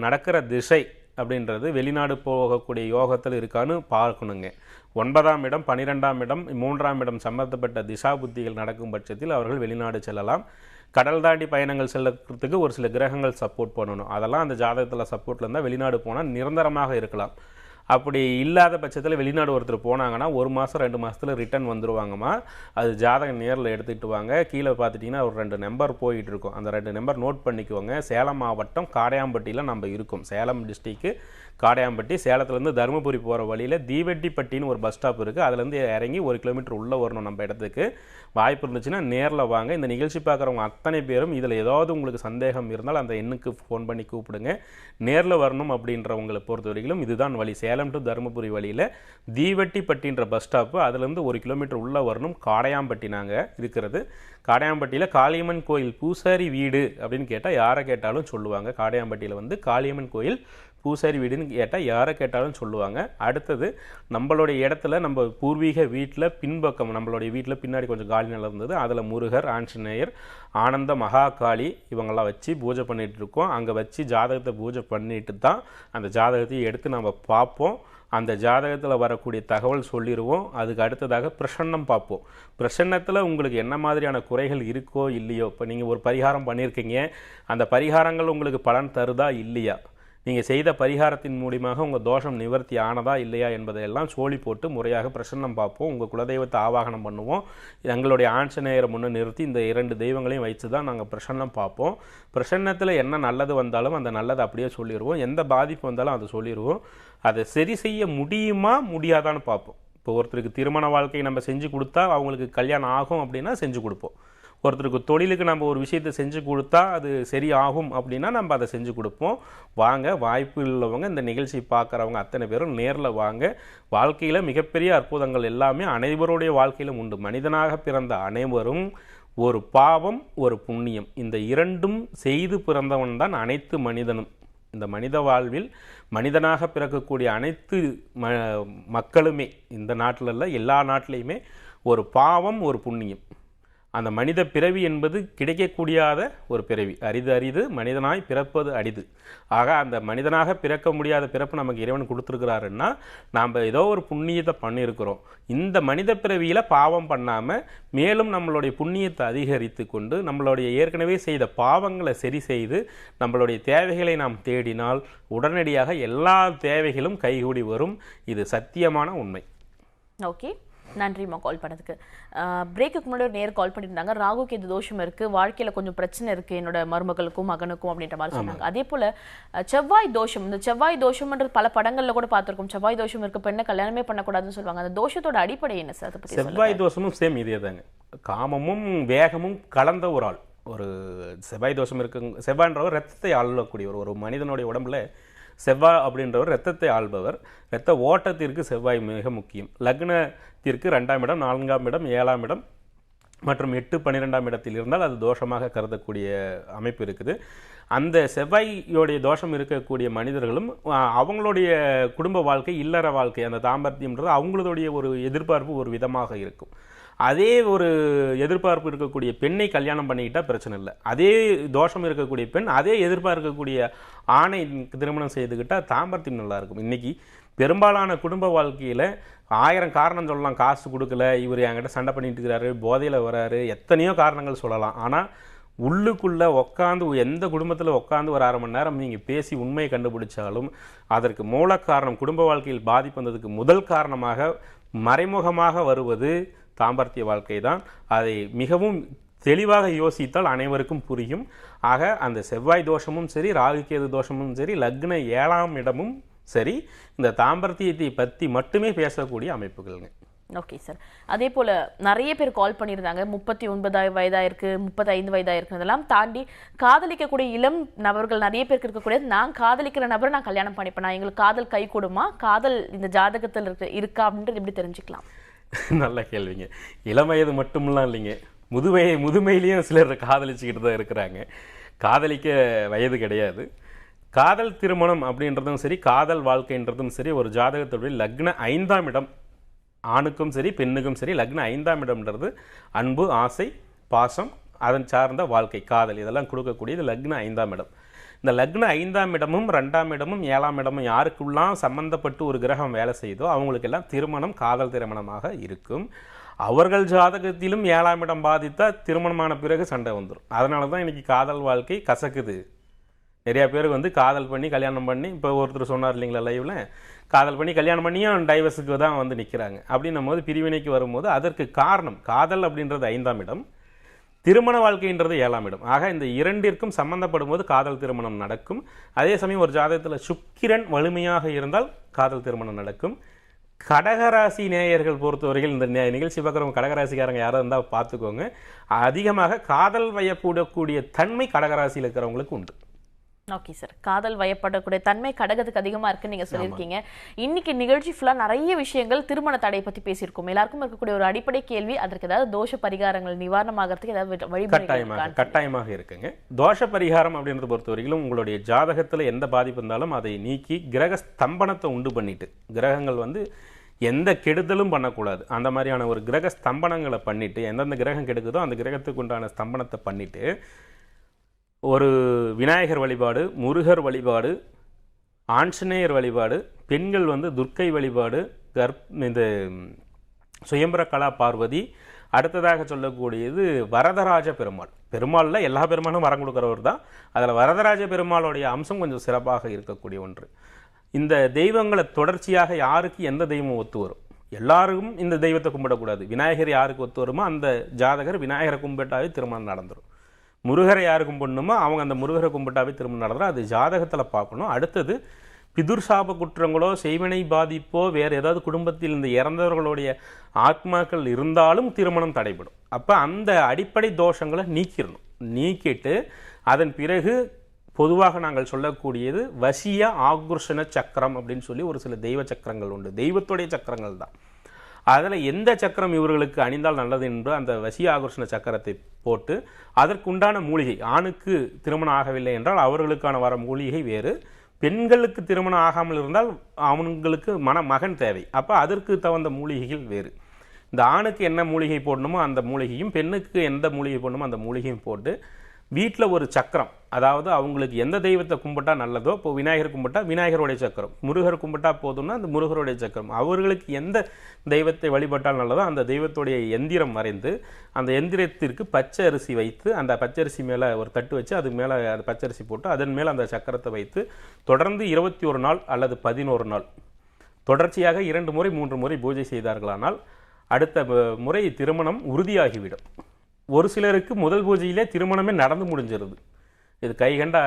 நடக்கிற திசை அப்படின்றது வெளிநாடு போகக்கூடிய யோகத்தில் இருக்கான்னு பார்க்கணுங்க. 9ஆம் இடம், 12ஆம் இடம், 3ஆம் இடம் சம்பந்தப்பட்ட திசா புத்திகள் நடக்கும் பட்சத்தில் அவர்கள் வெளிநாடு செல்லலாம். கடல் தாண்டி பயணங்கள் செல்லுறதுக்கு ஒரு சில கிரகங்கள் சப்போர்ட் பண்ணணும். அதெல்லாம் அந்த ஜாதகத்தில் சப்போர்ட்டில் இருந்தால் வெளிநாடு போனால் நிரந்தரமாக இருக்கலாம். அப்படி இல்லாத பட்சத்தில் வெளிநாடு ஒருத்தர் போனாங்கன்னா 1 மாதம் 2 மாதத்தில் ரிட்டர்ன் வந்துடுவாங்கம்மா. அது ஜாதகம் நேரில் எடுத்துகிட்டு வாங்க. கீழே பார்த்துட்டிங்கன்னா ஒரு 2 நம்பர் போயிட்டு இருக்கும். அந்த 2 நம்பர் நோட் பண்ணிக்குவாங்க. சேலம் மாவட்டம் காடையாம்பட்டியில் நம்ம இருக்கோம். சேலம் டிஸ்ட்ரிக்கு காடையாம்பட்டி. சேலத்துலேருந்து தருமபுரி போகிற வழியில் தீவெட்டிப்பட்டின்னு ஒரு பஸ் ஸ்டாப் இருக்குது. அதுலேருந்து இறங்கி 1 கிலோமீட்டர் உள்ளே வரணும் நம்ம இடத்துக்கு. வாய்ப்பு இருந்துச்சுன்னா நேரில் வாங்க. இந்த நிகழ்ச்சி பார்க்குறவங்க அத்தனை பேரும் இதில் ஏதாவது உங்களுக்கு சந்தேகம் இருந்தால் அந்த எண்ணுக்கு ஃபோன் பண்ணி கூப்பிடுங்க. நேரில் வரணும் அப்படின்றவங்களை பொறுத்த வரைக்கும் இதுதான் வழி. சேலம் டு தருமபுரி வழியில் தீவெட்டிப்பட்டின்ற பஸ் ஸ்டாப்பு, அதுலேருந்து 1 கிலோமீட்டர் உள்ளே வரணும். காடையாம்பட்டி நாங்கள் இருக்கிறது. காடையாம்பட்டியில் காளியம்மன் கோயில் பூசாரி வீடு அப்படின்னு கேட்டால் யாரை கேட்டாலும் சொல்லுவாங்க. காடையாம்பட்டியில் வந்து காளியம்மன் கோயில் பூசாரி வீடுன்னு கேட்டால் யாரை கேட்டாலும் சொல்லுவாங்க. அடுத்தது நம்மளுடைய இடத்துல நம்ம பூர்வீக வீட்டில் பின்பக்கம் நம்மளுடைய வீட்டில் பின்னாடி கொஞ்சம் காலி நிலம் இருந்தது. அதில் முருகர், ஆஞ்சநேயர், ஆனந்த மகாகாளி இவங்கெல்லாம் வச்சு பூஜை பண்ணிகிட்டு இருக்கோம். அங்கே வச்சு ஜாதகத்தை பூஜை பண்ணிட்டு தான் அந்த ஜாதகத்தையும் எடுத்து நம்ம பார்ப்போம். அந்த ஜாதகத்தில் வரக்கூடிய தகவல் சொல்லிடுவோம். அதுக்கு அடுத்ததாக பிரசன்னம் பார்ப்போம். பிரசன்னத்தில் உங்களுக்கு என்ன மாதிரியான குறைகள் இருக்கோ இல்லையோ, இப்போ நீங்கள் ஒரு பரிகாரம் பண்ணியிருக்கீங்க, அந்த பரிகாரங்கள் உங்களுக்கு பலன் தருதா இல்லையா, நீங்கள் செய்த பரிகாரத்தின் மூலியமாக உங்கள் தோஷம் நிவர்த்தி ஆனதா இல்லையா என்பதையெல்லாம் சோழி போட்டு முறையாக பிரசன்னம் பார்ப்போம். உங்கள் குலதெய்வத்தை ஆவாகனம் பண்ணுவோம். எங்களுடைய ஆஞ்சநேயரை முன்னே நிறுத்தி இந்த 2 தெய்வங்களையும் வைத்து தான் நாங்கள் பிரசன்னம் பார்ப்போம். பிரசன்னத்தில் என்ன நல்லது வந்தாலும் அந்த நல்லதை அப்படியே சொல்லிடுவோம். எந்த பாதிப்பு வந்தாலும் அதை சொல்லிடுவோம். அதை சரி செய்ய முடியுமா முடியாதான்னு பார்ப்போம். இப்போ ஒருத்தருக்கு திருமண வாழ்க்கையை நம்ம செஞ்சு கொடுத்தா அவங்களுக்கு கல்யாணம் ஆகும் அப்படின்னா செஞ்சு கொடுப்போம். ஒருத்தருக்கு தொழிலுக்கு நம்ம ஒரு விஷயத்தை செஞ்சு கொடுத்தா அது சரி ஆகும் அப்படின்னா நம்ம அதை செஞ்சு கொடுப்போம். வாங்க, வாய்ப்பு உள்ளவங்க இந்த நிகழ்ச்சி பார்க்குறவங்க அத்தனை பேரும் நேரில் வாங்க. வாழ்க்கையில் மிகப்பெரிய அற்புதங்கள் எல்லாமே அனைவருடைய வாழ்க்கையிலும் உண்டு. மனிதனாக பிறந்த அனைவரும் ஒரு பாவம் ஒரு புண்ணியம், இந்த 2ம் செய்து பிறந்தவன் தான் அனைத்து மனிதனும். இந்த மனித வாழ்வில் மனிதனாக பிறக்கக்கூடிய அனைத்து மக்களுமே இந்த நாட்டில் இல்லை எல்லா நாட்டிலையுமே ஒரு பாவம் ஒரு புண்ணியம். அந்த மனித பிறவி என்பது கிடைக்கக்கூடியாத ஒரு பிறவி. அரிது மனிதனாய் பிறப்பது அரிது. ஆக அந்த மனிதனாக பிறக்க முடியாத பிறப்பு நமக்கு இறைவன் கொடுத்துருக்கிறாருன்னா நாம் ஏதோ ஒரு புண்ணியத்தை பண்ணியிருக்கிறோம். இந்த மனித பிறவியில் பாவம் பண்ணாமல் மேலும் நம்மளுடைய புண்ணியத்தை அதிகரித்து கொண்டு நம்மளுடைய ஏற்கனவே செய்த பாவங்களை சரி செய்து நம்மளுடைய தேவைகளை நாம் தேடினால் உடனடியாக எல்லா தேவைகளும் கைகூடி வரும். இது சத்தியமான உண்மை. ஓகே, நன்றிம்மா கால் பண்ணதுக்கு. பிரேக்குக்கு முன்னாடி ஒரு நேர் கால் பண்ணியிருந்தாங்க. ராகு கேது தோஷம் இருக்கு, வாழ்க்கையில கொஞ்சம் பிரச்சனை இருக்கு என்னோட மருமகளுக்கும் மகனுக்கும் அப்படின்ற மாதிரி சொன்னாங்க. அதே போல செவ்வாய் தோஷம், இந்த செவ்வாய் தோஷம்ன்றது பல படங்கள்ல கூட பார்த்திருக்கோம். செவ்வாய் தோஷம் இருக்கு, பெண்ணை கல்யாணமே பண்ணக்கூடாதுன்னு சொல்லுவாங்க. அந்த தோஷத்தோட அடிப்படை என்ன சார்? அதை பத்தி செவ்வாய் தோஷமும் சேம் இதே தாங்க. காமமும் வேகமும் கலந்த ஒரு ஆள். ஒரு செவ்வாய் தோஷம் இருக்கு. செவ்வாய்ன்றவர் ரத்தத்தை ஆளக்கூடிய ஒரு மனிதனுடைய உடம்புல செவ்வாய் அப்படின்றவர் இரத்தத்தை ஆள்பவர். இரத்த ஓட்டத்திற்கு செவ்வாய் மிக முக்கியம். லக்னத்திற்கு 2ஆம் இடம், 4ஆம் இடம், 7ஆம் இடம் மற்றும் 8, 12ஆம் இடத்தில் இருந்தால் அது தோஷமாக கருதக்கூடிய அமைப்பு இருக்குது. அந்த செவ்வாயோடைய தோஷம் இருக்கக்கூடிய மனிதர்களும் அவங்களுடைய குடும்ப வாழ்க்கை, இல்லற வாழ்க்கை, அந்த தாம்பத்தியம்ன்றது அவங்களுடைய ஒரு எதிர்பார்ப்பு ஒரு விதமாக இருக்கும். அதே ஒரு எதிர்பார்ப்பு இருக்கக்கூடிய பெண்ணை கல்யாணம் பண்ணிக்கிட்டால் பிரச்சனை இல்லை. அதே தோஷம் இருக்கக்கூடிய பெண் அதே எதிர்பார்க்கக்கூடிய ஆணை திருமணம் செய்துக்கிட்டால் தாம்பத்தியம் நல்லாயிருக்கும். இன்றைக்கி பெரும்பாலான குடும்ப வாழ்க்கையில் 1000 காரணம் சொல்லலாம். காசு கொடுக்கல, இவர் என்கிட்ட சண்டை பண்ணிட்டு இருக்கிறாரு, போதையில் வராரு, எத்தனையோ காரணங்கள் சொல்லலாம். ஆனால் உள்ளுக்குள்ளே உட்காந்து எந்த குடும்பத்தில் உட்காந்து ஒரு 1/2 மணி நேரம் நீங்கள் பேசி உண்மையை கண்டுபிடிச்சாலும் அதற்கு மூல காரணம், குடும்ப வாழ்க்கையில் பாதிப்பு வந்ததுக்கு முதல் காரணமாக மறைமுகமாக வருவது தாம்பத்திய வாழ்க்கை தான். அதை மிகவும் தெளிவாக யோசித்தால் அனைவருக்கும் புரியும். ஆக அந்த செவ்வாய் தோஷமும் சரி, ராகுகேது தோஷமும் சரி, லக்ன 7ஆம் இடமும் சரி, இந்த தாம்பத்தியத்தை பற்றி மட்டுமே பேசக்கூடிய அமைப்புகள்ங்க. Okay sir. அதே போல நிறைய பேர் கால் பண்ணியிருந்தாங்க. 39 வயதாயிருக்கு, 35 வயதாயிருக்கு, இதெல்லாம் தாண்டி காதலிக்கக்கூடிய இளம் நபர்கள் நிறைய பேருக்கு இருக்கக்கூடிய, நான் காதலிக்கிற நபரை நான் கல்யாணம் பண்ணிப்பேன், எங்களுக்கு காதல் கை கொடுமா, காதல் இந்த ஜாதகத்தில் இருக்கா அப்படின்றது எப்படி தெரிஞ்சுக்கலாம்? நல்ல கேள்விங்க. இளம் வயது மட்டும்லாம் இல்லைங்க, முதுமையிலையும் சிலர் காதலிச்சுக்கிட்டு தான் இருக்கிறாங்க. காதலிக்க வயது கிடையாது. காதல் திருமணம் அப்படின்றதும் சரி, காதல் வாழ்க்கைன்றதும் சரி, ஒரு ஜாதகத்துடைய லக்ன 5ஆம் இடம், ஆணுக்கும் சரி பெண்ணுக்கும் சரி, லக்ன 5ஆம் இடம்ன்றது அன்பு, ஆசை, பாசம், அதன் சார்ந்த வாழ்க்கை, காதல், இதெல்லாம் கொடுக்கக்கூடியது லக்ன 5ஆம் இடம். இந்த லக்ன 5ஆம் இடமும் 2ஆம் இடமும் 7ஆம் இடமும் யாருக்குள்ளாம் சம்பந்தப்பட்டு ஒரு கிரகம் வேலை செய்தோ அவங்களுக்கெல்லாம் திருமணம் காதல் திருமணமாக இருக்கும். அவர்கள் ஜாதகத்திலும் 7ஆம் இடம் பாதித்தால் திருமணமான பிறகு சண்டை வந்துடும். அதனால தான் இன்றைக்கி காதல் வாழ்க்கை கசக்குது. நிறையா பேருக்கு வந்து காதல் பண்ணி கல்யாணம் பண்ணி, இப்போ ஒருத்தர் சொன்னார் இல்லைங்களா லைவில், காதல் பண்ணி கல்யாணம் பண்ணியும் டைவர்ஸுக்கு தான் வந்து நிற்கிறாங்க. அப்படின்னும் போது பிரிவினைக்கு வரும்போது அதற்கு காரணம் காதல் அப்படின்றது 5ஆம் இடம், திருமண வாழ்க்கைன்றது 7ஆம் இடம். ஆக இந்த இரண்டிற்கும் சம்பந்தப்படும் போது காதல் திருமணம் நடக்கும். அதே சமயம் ஒரு ஜாதகத்தில் சுக்கிரன் வலிமையாக இருந்தால் காதல் திருமணம் நடக்கும். கடகராசி நேயர்கள் பொறுத்தவரையில் இந்த நிகழ்ச்சி பார்க்குறவங்க கடகராசிக்காரங்க யாராவது இருந்தால் பார்த்துக்கோங்க. அதிகமாக காதல் வயப்படக்கூடிய தன்மை கடகராசியில் இருக்கிறவங்களுக்கு உண்டு. ஓகே சார், காதல் வயப்படக்கூடிய தன்மை கடகத்துக்கு அதிகமா இருக்குன்னு நீங்க சொல்லியிருக்கீங்க. இன்னைக்கு நிகழ்ச்சி ஃபுல்லா நிறைய விஷயங்கள் திருமண தடையை பத்தி பேசியிருக்கோம். எல்லாருக்கும் இருக்கக்கூடிய ஒரு அடிப்படை கேள்வி, அதற்கு ஏதாவது தோஷ பரிகாரங்கள் நிவாரணமாகறதுக்கு ஏதாவது வழிமுறை கட்டாயமாக இருக்குங்க. தோஷ பரிகாரம் அப்படின்றத பொறுத்தவரையிலும் உங்களுடைய ஜாதகத்தில் எந்த பாதிப்பு இருந்தாலும் அதை நீக்கி கிரக ஸ்தம்பனத்தை உண்டு பண்ணிட்டு, கிரகங்கள் வந்து எந்த கெடுதலும் பண்ணக்கூடாது, அந்த மாதிரியான ஒரு கிரக ஸ்தம்பனங்களை பண்ணிட்டு, எந்தெந்த கிரகம் கெடுக்குதோ அந்த கிரகத்துக்கு உண்டான ஸ்தம்பனத்தை பண்ணிட்டு ஒரு விநாயகர் வழிபாடு, முருகர் வழிபாடு, ஆஞ்சநேயர் வழிபாடு, பெண்கள் வந்து துர்க்கை வழிபாடு, இந்த சுயம்பர கலா பார்வதி, அடுத்ததாக சொல்லக்கூடியது வரதராஜ பெருமாள். பெருமாளில் எல்லா பெருமாளும் வரம் கொடுக்குறவர் தான், அதில் வரதராஜ பெருமாளுடைய அம்சம் கொஞ்சம் சிறப்பாக இருக்கக்கூடிய ஒன்று. இந்த தெய்வங்களை தொடர்ச்சியாக யாருக்கு எந்த தெய்வம் ஒத்து வரும், எல்லாருக்கும் இந்த தெய்வத்தை கும்பிடக்கூடாது. விநாயகர் யாருக்கு ஒத்து வருமோ அந்த ஜாதகர் விநாயகரை கும்பிட்டாவே திருமணம் நடந்துடும். முருகரை யார் கும்பிடணுமோ அவங்க அந்த முருகரை கும்பிட்டாவே திருமணம் நடந்துடும். அது ஜாதகத்தில் பார்க்கணும். அடுத்தது பிதுர்சாப குற்றங்களோ செய்வினை பாதிப்போ வேறு ஏதாவது குடும்பத்தில் இந்த இறந்தவர்களுடைய ஆத்மாக்கள் இருந்தாலும் திருமணம் தடைபடும். அப்போ அந்த அடிப்படை தோஷங்களை நீக்கிடணும். நீக்கிட்டு அதன் பிறகு பொதுவாக நாங்கள் சொல்லக்கூடியது வசிய ஆக்ருஷண சக்கரம் அப்படின்னு சொல்லி ஒரு சில தெய்வ சக்கரங்கள் உண்டு. தெய்வத்துடைய சக்கரங்கள் தான். அதில் எந்த சக்கரம் இவர்களுக்கு அணிந்தால் நல்லது என்று அந்த வசிய ஆகர்ஷண சக்கரத்தை போட்டு அதற்குண்டான மூலிகை, ஆணுக்கு திருமணம் ஆகவில்லை என்றால் அவர்களுக்கான வர மூலிகை வேறு, பெண்களுக்கு திருமணம் ஆகாமல் இருந்தால் அவங்களுக்கு மகன் தேவை, அப்போ அதற்கு தகுந்த மூலிகைகள் வேறு. இந்த ஆணுக்கு என்ன மூலிகை போடணுமோ அந்த மூலிகையும், பெண்ணுக்கு எந்த மூலிகை போடணுமோ அந்த மூலிகையும் போட்டு வீட்டில் ஒரு சக்கரம், அதாவது அவங்களுக்கு எந்த தெய்வத்தை கும்பிட்டா நல்லதோ, இப்போ விநாயகர் கும்பிட்டா விநாயகருடைய சக்கரம், முருகர் கும்பிட்டா போதும்னா அந்த முருகருடைய சக்கரம், அவர்களுக்கு எந்த தெய்வத்தை வழிபட்டால் நல்லதோ அந்த தெய்வத்துடைய எந்திரம் வரைந்து அந்த எந்திரத்திற்கு பச்சை அரிசி வைத்து அந்த பச்சரிசி மேலே ஒரு தட்டு வச்சு அது மேலே அந்த பச்சரிசி போட்டு அதன் மேலே அந்த சக்கரத்தை வைத்து தொடர்ந்து 21 நாள் அல்லது 11 நாள் தொடர்ச்சியாக 2 முறை 3 முறை பூஜை செய்தார்களானால் அடுத்த முறை திருமணம் உறுதியாகிவிடும். ஒரு சிலருக்கு முதல் பூஜையிலே திருமணமே நடந்து முடிஞ்சிருது. இது கைகண்ட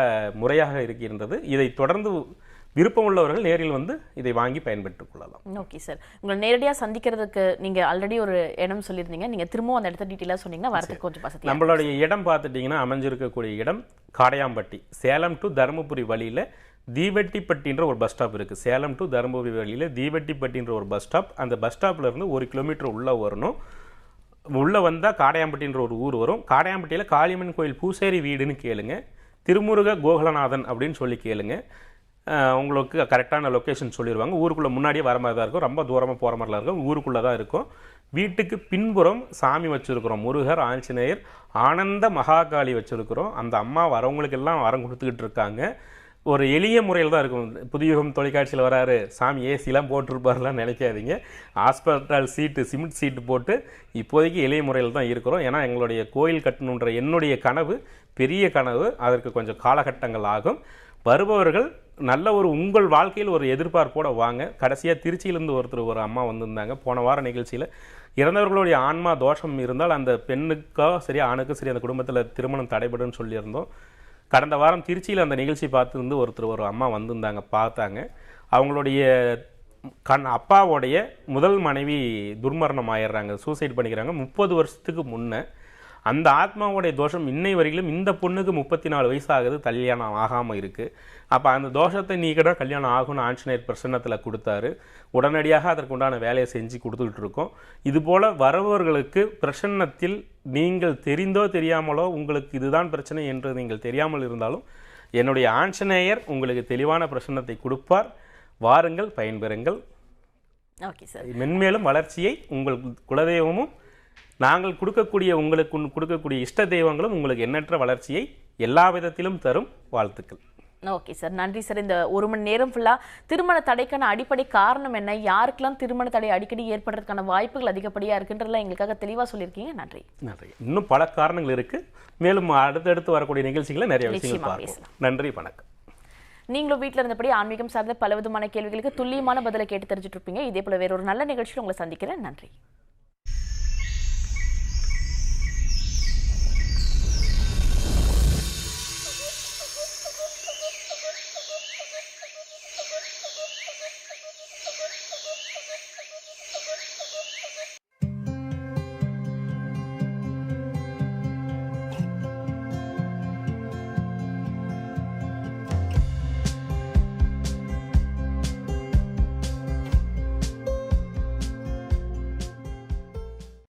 முறையாக இருக்கின்றது. இதை தொடர்ந்து விருப்பம் உள்ளவர்கள் நேரில் வந்து இதை வாங்கி பயன்பெற்றுக் கொள்ளலாம். ஓகே சார், உங்களை நேரடியாக சந்திக்கிறதுக்கு நீங்க ஆல்ரெடி ஒரு இடம் சொல்லியிருந்தீங்க, நீங்க திரும்பவும் அந்த இடத்த டீட்டெயிலாக சொன்னீங்கன்னா வரதுக்கு கொஞ்சம் வசதி. நம்மளுடைய இடம் பார்த்துட்டிங்கன்னா அமைஞ்சிருக்கக்கூடிய இடம் காடையாம்பட்டி, சேலம் டு தருமபுரி வழியில் தீவெட்டிப்பட்டின்ற ஒரு பஸ் ஸ்டாப் இருக்குது. சேலம் டு தருமபுரி வழியில் தீவெட்டிப்பட்டின்ற ஒரு பஸ் ஸ்டாப். அந்த பஸ் ஸ்டாப்லேருந்து 1 கிலோமீட்டர் உள்ளே வரணும். உள்ளே வந்தால் காடையாம்பட்டின்ற ஒரு ஊர் வரும். காடையாம்பட்டியில் காளியம்மன் கோயில் பூசேரி வீடுன்னு கேளுங்க, திருமுருக கோகுலநாதன் அப்படின்னு சொல்லி கேளுங்க, உங்களுக்கு கரெக்டான லொக்கேஷன் சொல்லிடுவாங்க. ஊருக்குள்ளே முன்னாடியே வர மாதிரி தான் இருக்கும், ரொம்ப தூரமாக போகிற மாதிரிலாம் இருக்கும், ஊருக்குள்ளே தான் இருக்கும். வீட்டுக்கு பின்புறம் சாமி வச்சுருக்கிறோம், முருகர், ஆஞ்சநேயர், ஆனந்த மகாகாளி வச்சுருக்கிறோம். அந்த அம்மா வரவங்களுக்கெல்லாம் வரம் கொடுத்துக்கிட்டு இருக்காங்க. ஒரு எளிய முறையில் தான் இருக்கும். புதியுகம் தொலைக்காட்சியில் வராரு சாமி ஏசிலாம் போட்டிருப்பாருலாம் நினைக்காதீங்க. ஹாஸ்பிட்டல் சீட்டு, சிமெண்ட் சீட்டு போட்டு இப்போதைக்கு எளிய முறையில் தான் இருக்கிறோம். ஏன்னா எங்களுடைய கோயில் கட்டணுன்ற என்னுடைய கனவு பெரிய கனவு, அதற்கு கொஞ்சம் காலகட்டங்கள் ஆகும். வருபவர்கள் நல்ல ஒரு உங்கள் வாழ்க்கையில் ஒரு எதிர்பார்ப்போடு வாங்க. கடைசியாக திருச்சியிலேருந்து ஒரு அம்மா வந்திருந்தாங்க போன வார நிகழ்ச்சியில். இறந்தவர்களுடைய ஆன்மா தோஷம் இருந்தால் அந்த பெண்ணுக்கோ சரி ஆணுக்கோ சரி அந்த குடும்பத்தில் திருமணம் தடைபடுன்னு சொல்லியிருந்தோம். கடந்த வாரம் திருச்சியில் அந்த நிகழ்ச்சி பார்த்துருந்து ஒரு அம்மா வந்திருந்தாங்க, பார்த்தாங்க. அவங்களுடைய அப்பாவோடைய முதல் மனைவி துர்மரணம் ஆயிடுறாங்க, சூசைட் பண்ணிக்கிறாங்க 30 வருஷத்துக்கு முன்னே. அந்த ஆத்மாவோடைய தோஷம் இன்னை வரையிலும் இந்த பொண்ணுக்கு 34 வயசு ஆகுது, கல்யாணம் ஆகாமல் இருக்குது. அப்போ அந்த தோஷத்தை நீக்கிட கல்யாணம் ஆகும்னு ஆஞ்சநேயர் பிரசன்னத்தில் கொடுத்தாரு. உடனடியாக அதற்குண்டான வேலையை செஞ்சு கொடுத்துக்கிட்டு இருக்கோம். இதுபோல் வரவர்களுக்கு பிரசன்னத்தில் நீங்கள் தெரிந்தோ தெரியாமலோ உங்களுக்கு இதுதான் பிரச்சனை என்று நீங்கள் தெரியாமல் இருந்தாலும் என்னுடைய ஆஞ்சநேயர் உங்களுக்கு தெளிவான பிரசன்னத்தை கொடுப்பார். வாருங்கள், பயன்பெறுங்கள். Okay sir. மென்மேலும் வளர்ச்சியை உங்கள் குலதெய்வமும் நாங்கள் கொடுக்கக்கூடிய உங்களுக்கு கொடுக்கக்கூடிய இஷ்ட தெய்வங்களும் உங்களுக்கு எண்ணற்ற வளர்ச்சியை எல்லா விதத்திலும் தரும். வாழ்த்துக்கள். ஓகே சார், நன்றி சார். இந்த 1 மணி நேரம் ஃபுல்லாக திருமண தடைக்கான அடிப்படை காரணம் என்ன, யாருக்கெல்லாம் திருமண தடை அடிக்கடி ஏற்படுறதுக்கான வாய்ப்புகள் அதிகப்படியாக இருக்குன்றதுலாம் எங்களுக்காக தெளிவாக சொல்லியிருக்கீங்க. நன்றி. நன்றி. இன்னும் பல காரணங்கள் இருக்கு. மேலும் அடுத்தடுத்து வரக்கூடிய நிகழ்ச்சிகளை நிறைய விஷயங்கள் பார்க்கலாம். நன்றி, வணக்கம். நீங்களும் வீட்டில் இருந்தபடி ஆன்மீகம் சார்ந்த பல விதமான கேள்விகளுக்கு துல்லியமான பதிலை கேட்டு தெரிஞ்சுட்டு இருப்பீங்க. இதே போல வேறொரு நல்ல நிகழ்ச்சியில் உங்களை சந்திக்கிறேன். நன்றி.